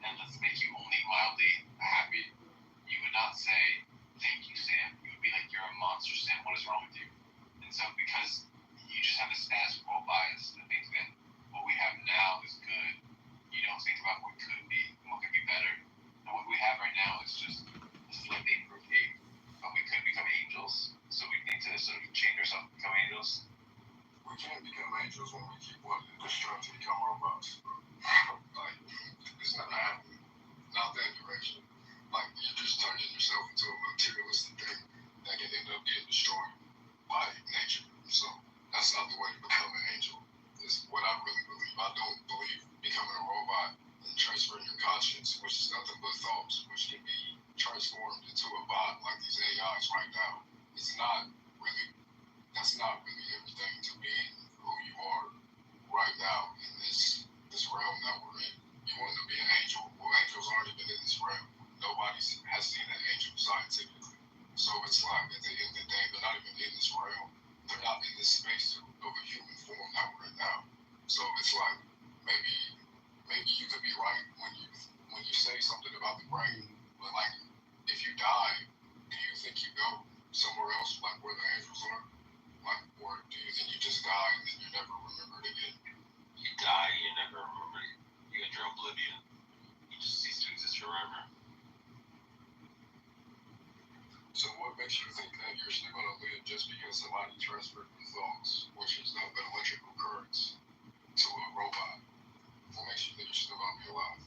and let's make you only mildly happy. You would not say, thank you, Sam. You would be like, you're a monster, Sam. What is wrong with you? And so because you just have this status quo bias that thinks that what we have now is good, you don't think about what could be and what could be better. And what we have right now is just a slightly improved ape, but we could become angels. So we need to sort of change ourselves to become angels. We can't become angels when we keep wanting to destruct to become robots. Like, it's not happening. Not that direction. Like, you're just turning yourself into a materialistic thing that can end up getting destroyed by nature. So that's not the way to become an angel. Is what I really believe. I don't believe becoming a robot and transferring your conscience, which is nothing but thoughts, which can be transformed into a bot like these AIs right now. That's not really everything to being who you are right now in this realm that we're in. You want to be an angel. Well, angels aren't even in this realm. Nobody has seen an angel scientifically. So it's like at the end of the day, they're not even in this realm. They're not in this space of a human form that we're in now. So it's like maybe you could be right when you say something about the brain, but like if you die, do you think you go somewhere else like where the angels are? Like, or do you think you just die and then you're never remembered again? You die, you never remember. You enter oblivion. You just cease to exist forever. So what makes you think that you're still going to live just because somebody transferred your thoughts, which is nothing but electrical currents, to a robot? What makes you think you're still going to be alive?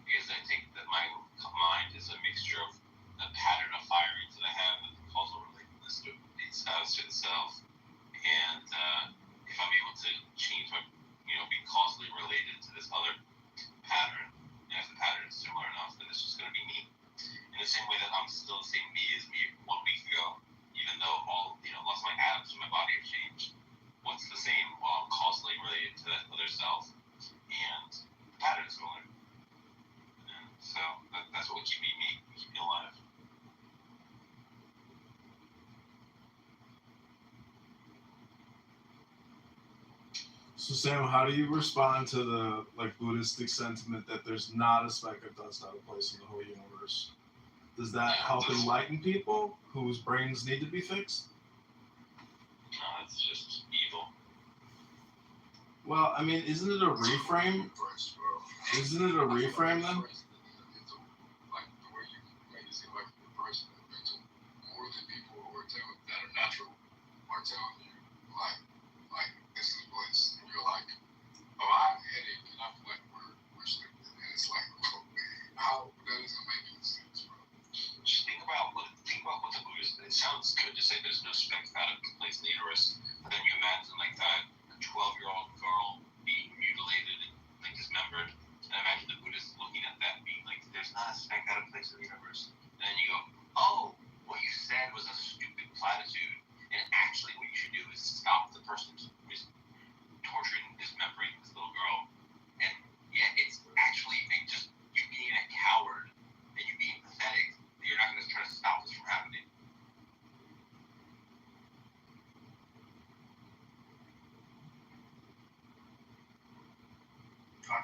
Because I think that my mind is a mixture of a pattern of firings that I have and causal relatedness to itself. And if I'm able to change my, be causally related to this other pattern, and if the pattern is similar enough, then it's just going to be me. In the same way that I'm still the same me as me 1 week ago, even though lots of my atoms in my body have changed. What's the same? Well, I'm causally related to that other self, and the pattern is similar. And so that's what will keep me me, keep me alive. So Sam, how do you respond to the Buddhistic sentiment that there's not a speck of dust out of place in the whole universe? Does that help enlighten people whose brains need to be fixed? No, that's just evil. Well, I mean, isn't it a reframe? Isn't it a reframe then? Like the way you make it seem like you're depressed and mental, more than people who are that are natural are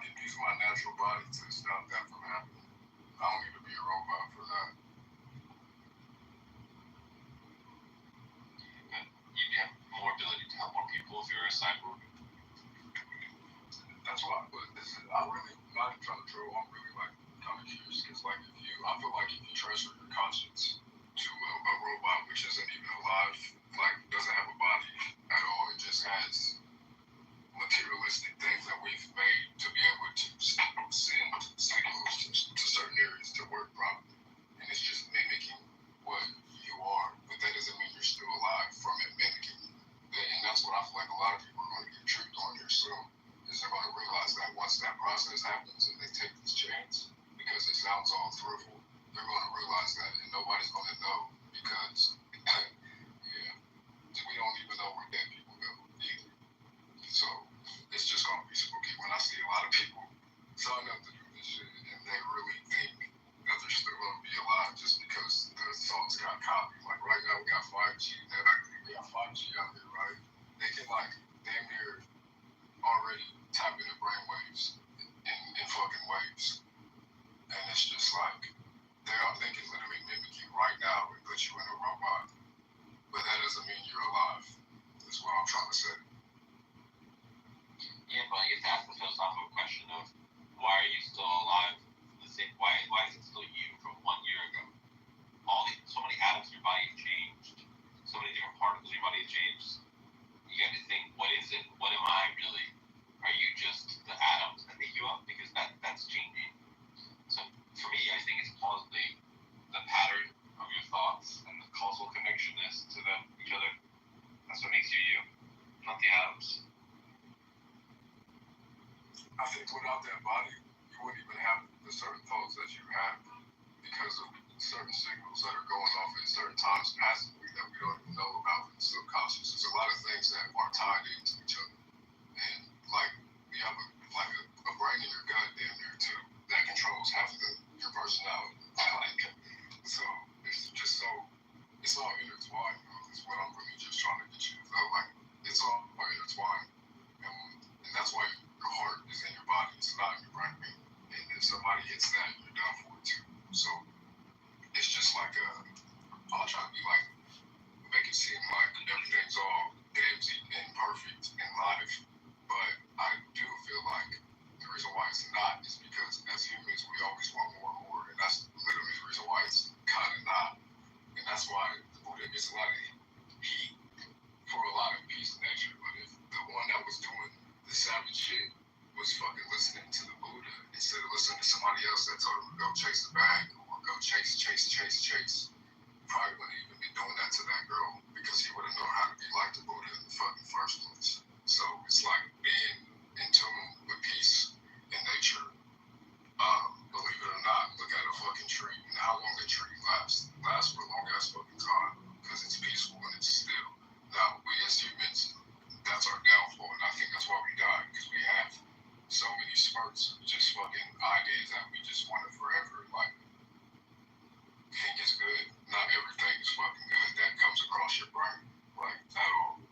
can use my natural body to stop that from happening. I don't need to be a robot for that. You have more ability to help more people if you're a cyborg. That's why, but I'm really not trying to troll. I'm really like kind of curious because like I feel like if you transfer your conscience to a robot which isn't even alive, like doesn't have a body at all, it just has materialistic things that we've made to be able to send signals to certain areas to work properly, and it's just mimicking what you are, but that doesn't mean you're still alive from it mimicking you. And that's what I feel like a lot of people are going to get tricked on here soon. Is they're going to realize that once that process happens and they take this chance, because it sounds all thrill, they're going to realize that, and nobody's going to know because, yeah, we don't even know where dead people go either. So it's just going to be spooky when I see a lot of people sign up to do this shit and they really think that they're still going to be alive just because the songs got copied. Like right now we got 5G, we got 5G out there, right? They can like damn near already tap into brainwaves in fucking waves. And it's just like, they can literally mimic you right now and put you in a robot. But that doesn't mean you're alive. That's what I'm trying to say. Yeah, but you have to ask the philosophical question of why are you still alive? Why is it still you from 1 year ago? So many atoms in your body have changed. So many different particles in your body have changed. You got to think, what is it? What am I really? Are you just the atoms that make you up? Because that's changing. So for me, I think it's plausibly the pattern of your thoughts and the causal connectionness to each other. That's what makes you you, not the atoms. I think without that body, you wouldn't even have the certain thoughts that you have because of certain signals that are going off at certain times passively that we don't even know about in the subconscious. There's a lot of things that are tied into each other. And like we have a brain in your gut damn near too that controls half of your personality. So it's just it's all intertwined, is what I'm really just trying to get you to feel like it's all intertwined. And that's why your heart is in your body, it's not in your brain. And if somebody hits that, you're done for it too. So it's just like I'll try to be like make it seem like everything's all damsy and perfect in life. But I do feel like the reason why it's not is because as humans we always want more and more, and that's literally the reason why it's kind of not. And that's why the Buddha gets a lot of heat for a lot of peace and nature. But if the one that was doing the savage shit was fucking listening to the Buddha instead of listening to somebody else that told him to go chase the bag or go chase, probably wouldn't even be doing that to that girl because he would have known how to be like the Buddha in the fucking first place. So it's like being in tune with peace and nature. Believe it or not, look at a fucking tree and how long a tree lasts for a long ass fucking time because it's peaceful and it's still. Now we as humans, that's our downfall, and I think that's why we die because we have so many spurts of just fucking ideas that we just want it forever. Like, think it's good. Not everything is fucking good that comes across your brain, like at all.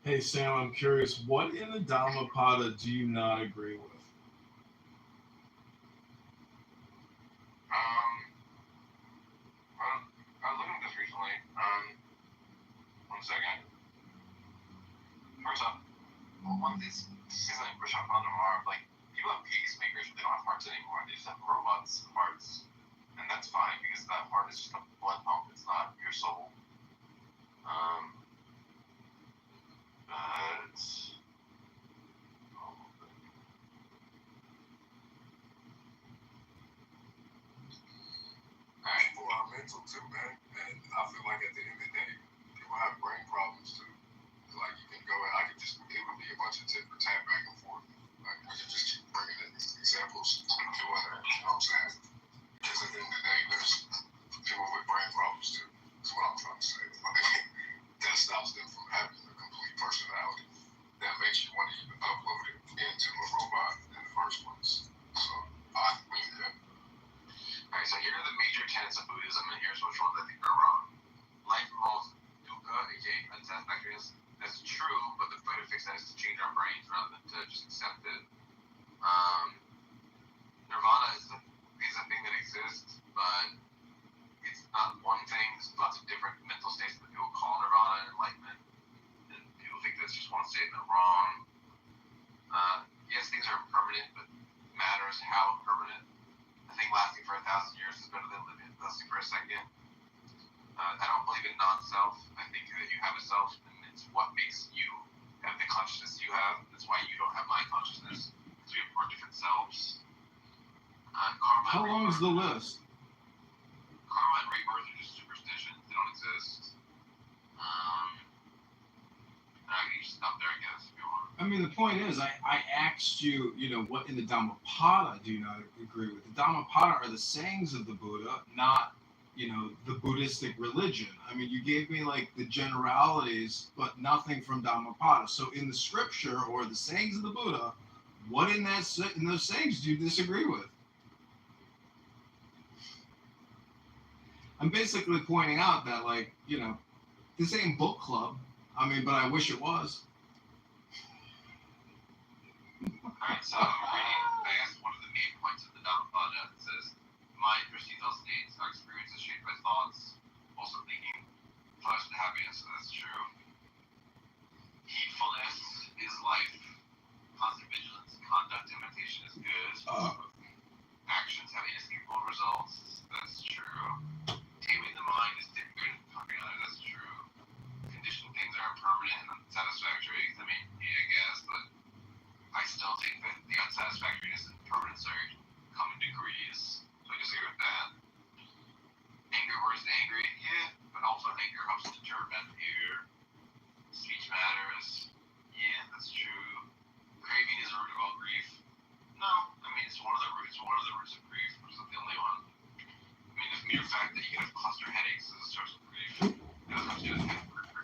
Hey Sam, I'm curious, what in the Dhammapada do you not agree with? I was looking at this recently. 1 second. First off, one this isn't push up on tomorrow. Like people have pacemakers, but they don't have hearts anymore. They just have robots hearts, and that's fine because that heart is just a blood pump. It's not your soul. But People are mental too, man. And I feel like at the end of the day, people have brain problems too. Like you can go and it would be a bunch of tit for tat back and forth. Like we can just keep bringing in these examples and doing that, you know what I'm saying? Because at the end of the day, there's people with brain problems too. That's what I'm trying to say. Like, that stops them from having a complete personality that makes you want to even upload it into a robot in the first place. So I believe that. Alright, so here are the major tenets of Buddhism, and here's which ones I think are wrong. Life involves dukkha, aka unsatisfactoriness, that's true, but the way to fix that is to change our brains rather than to just accept it. Nirvana is a thing that exists, but it's not one thing. There's lots of different mental states that people call nirvana and enlightenment, and people think that's just one state and they're wrong. Yes, things are impermanent, but matter is how impermanent. I think lasting for 1,000 years is better than lasting for a second. I don't believe in non-self. I think that you have a self, and it's what makes you have the consciousness you have. That's why you don't have my consciousness, because we have 4 different selves. Karma. How long is the list? Karma and rebirth are just superstitions. They don't exist. I can just stop there, I guess, if you want. I mean, the point is, I asked you, what in the Dhammapada do you not agree with? The Dhammapada are the sayings of the Buddha, not, the Buddhistic religion. I mean, you gave me, the generalities, but nothing from Dhammapada. So in the scripture or the sayings of the Buddha, what in those sayings do you disagree with? I'm basically pointing out that, this ain't book club. I mean, but I wish it was. Alright, so I guess one of the main points of the Dhammapada says, mind precedes all states, our experience is shaped by thoughts, also thinking flash to happiness, so that's true. Heedfulness is life, constant vigilance, conduct imitation is good, actions have inescapable results, that's true. Taming the mind is different from conquering others, that's true. Conditioned things are impermanent and unsatisfactory. I mean, yeah, I guess, but I still think that the unsatisfactoriness and permanence are common degrees. So I disagree with that. Anger versus angry, yeah, but also anger helps deter bad behavior. Speech matters, yeah, that's true. Craving is the root of all grief. No, I mean it's one of the roots of grief, but it's not the only one. I mean, the mere fact that you have cluster headaches is a source of grief. It doesn't have to do with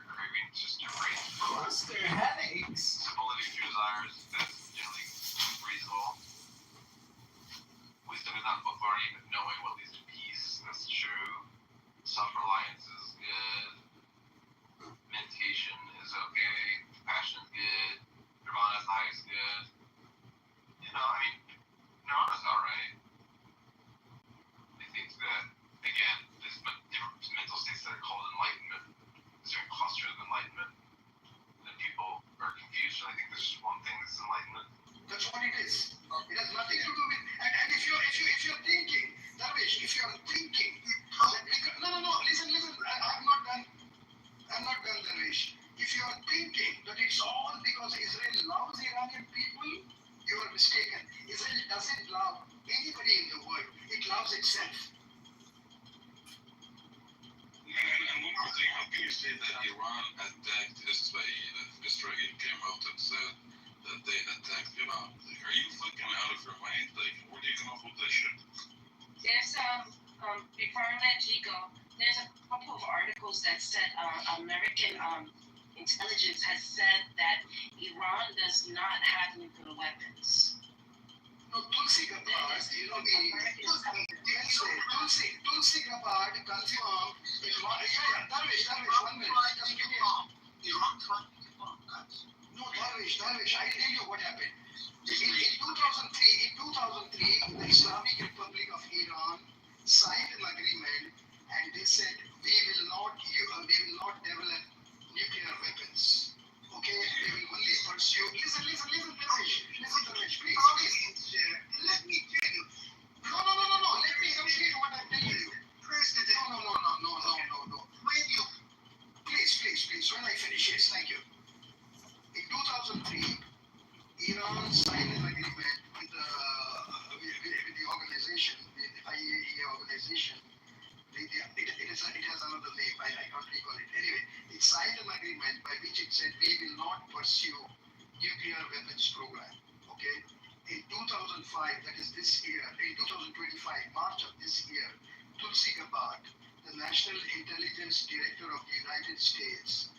craving, it's just your brain. Cluster headaches. Simple living through desires, that's generally reasonable. Wisdom is not book learning, but knowing what leads to peace, that's true. Self-reliance is good. Meditation is okay. Compassion is good. Nirvana is the highest good. Nirvana's alright. I think that, again, there's different mental states that are called enlightenment. There's different clusters of enlightenment. And people are confused. I think there's just one thing that's enlightenment. That's what it is. It has nothing to do with. And if you're thinking, Darvish, if you're thinking, no, listen. I'm not done, Darvish. If you're thinking that it's all because Israel loves Iranian people, you are mistaken. Israel doesn't love anybody in the world. It loves itself. And one more thing, how can you say that Iran attacked Israel? Israel came out and said that they attacked Iran. Are you fucking out of your mind? Where do you come up with this shit? There's before I let you go, there's a couple of articles that said American intelligence has said that Iran does not have nuclear weapons. No, Tulsi Gabbard, Tulsi Gabbard confirmed. Darvish, 1 minute. Just give me Iran tried to bomb guys. No, Darvish, I'll tell you what happened. In 2003, the Islamic Republic of Iran signed an agreement, and they said we will not develop nuclear weapons. Okay, we will only pursue. Listen, Darvish, please. Let me tell you. No. Let me complete what I'm telling you. President. No. When you. Please. When I finish, yes, thank you. In 2003, Iran signed an agreement with the organization, the IAEA organization. It has another name. I can't recall it. Anyway, it signed an agreement by which it said we will not pursue nuclear weapons program. Okay. In 2005, that is this year, in 2025, March of this year, Tulsi Gabbard, the National Intelligence Director of the United States,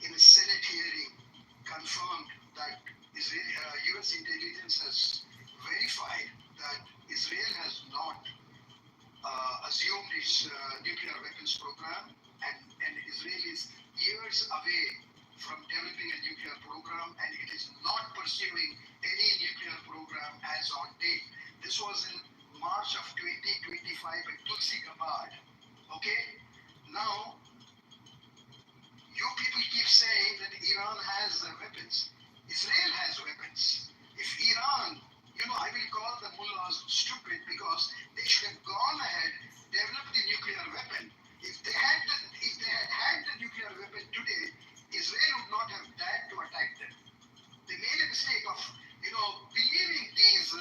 in a Senate hearing, confirmed that U.S. intelligence has verified that Israel has not assumed its nuclear weapons program, and Israel is years away from developing a nuclear program, and it is not pursuing any nuclear program as on date. This was in March of 2025 at Tulsi Gabbard. Okay? Now, you people keep saying that Iran has weapons. Israel has weapons. If Iran, I will call the mullahs stupid because they should have gone ahead, developed the nuclear weapon. If they had had the nuclear weapon today, Israel would not have dared to attack them. They made a mistake of, believing these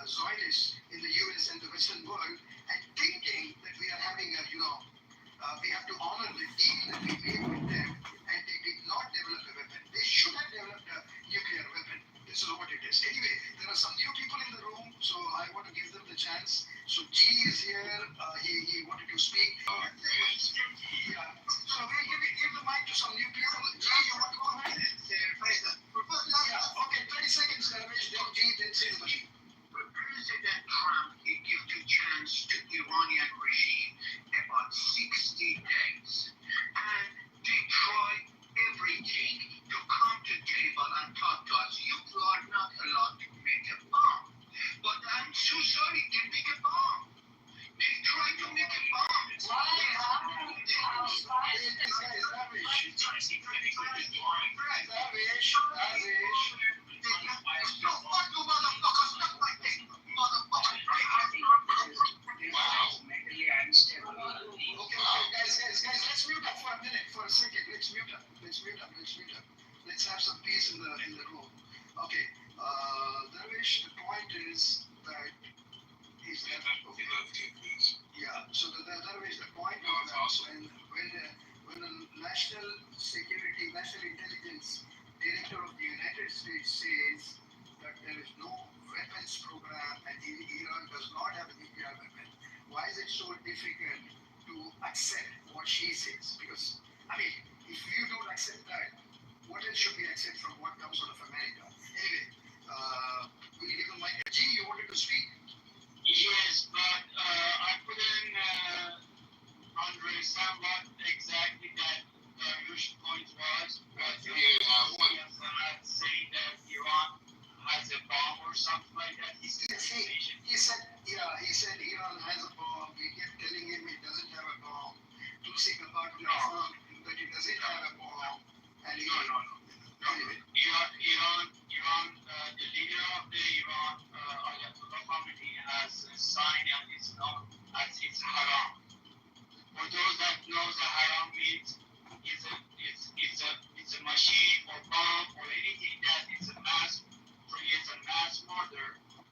Zionists in the US and the Western world and thinking that we are having a, we have to honor the deal that we made with them, and they did not develop a weapon. They should have developed a nuclear weapon. This is what it is. Anyway, there are some new people in the room, so I want to give them the chance. So G is here. He wanted to speak. Yeah. So we'll give the mic to some new people. G, you want to go ahead? Yeah. Okay, 30 seconds, Ramesh. Then G, then say the question. President Trump, he gave the chance to Iranian regime about 60 days. And they try everything to come to table and talk to us. You are not allowed to make a bomb. But I'm so sorry, they make a bomb. They try to make a bomb. Guys, let's mute up for a minute, for a second. Let's mute up. Let's have some peace in the room. Okay, Darvish, the point is that yeah. So Darvish, the point is that when the national intelligence director of the United States says that there is no weapons program and Iran does not have a nuclear weapon, why is it so difficult to accept what she says? Because, if you don't accept that, what else should we accept from what comes out of America? Anyway, will you give the mic? G, you wanted to speak? Yes, but I couldn't understand what exactly that Darvish point was. But you saying that Iran has a bomb or something like that. He said Iran has a bomb. We kept telling him it doesn't have a bomb. Tulsi Gabbard confirmed that it doesn't have a bomb. And No. Anyway. Iran, the leader of the Iran, Ayatollah Khamenei, has signed and it's known as it's haram. For those that knows what haram means, it's a machine or bomb or anything that creates a mass murder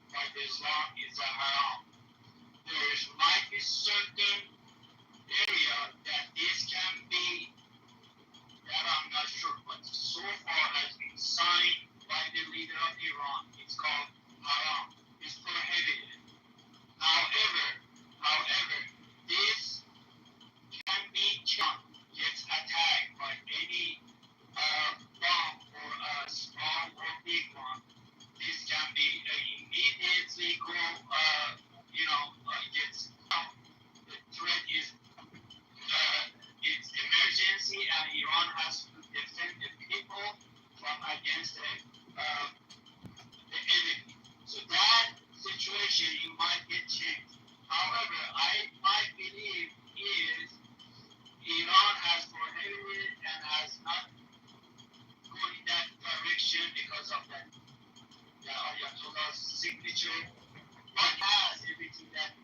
by the Islam is a haram. There might be certain area that this can be, that I'm not sure, but so far has been signed by the leader of Iran. It's called haram. It's prohibited. However, this can be gets attacked by any bomb or a small or big one. This can be immediately go, gets the threat is it's emergency and Iran has to defend the people from against the enemy. So that situation it might get changed. However, my belief is Iran has prohibited and has not going that direction because of that Ayatollah's signature. But has everything that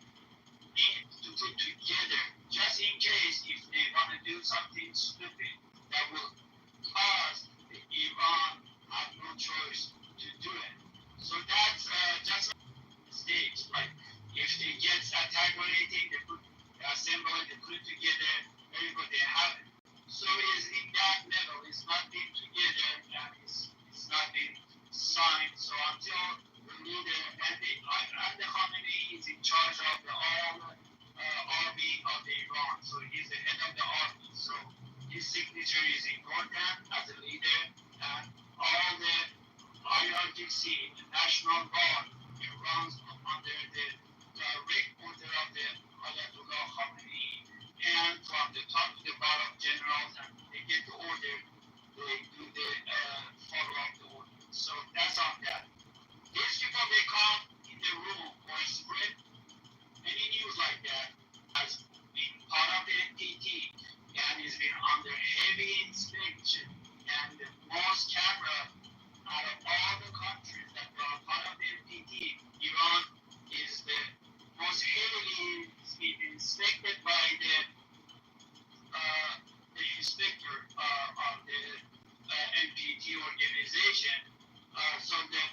needs to put together just in case if they want to do something stupid that will cause Iran have no choice to do it. So that's just a stage. Like if they get attacked or anything, they assemble it, they put it together, everybody have it. So it's in that level. It's not been together and it's not been signed. So until the leader and the Khamenei is in charge of the army of the Iran. So he's the head of the army. So his signature is important as a leader, and all the IRGC, the National Guard, it runs under the direct order of the Ayatollah Khamenei, and from the top to the bottom generals, and they get the order, they organization, so that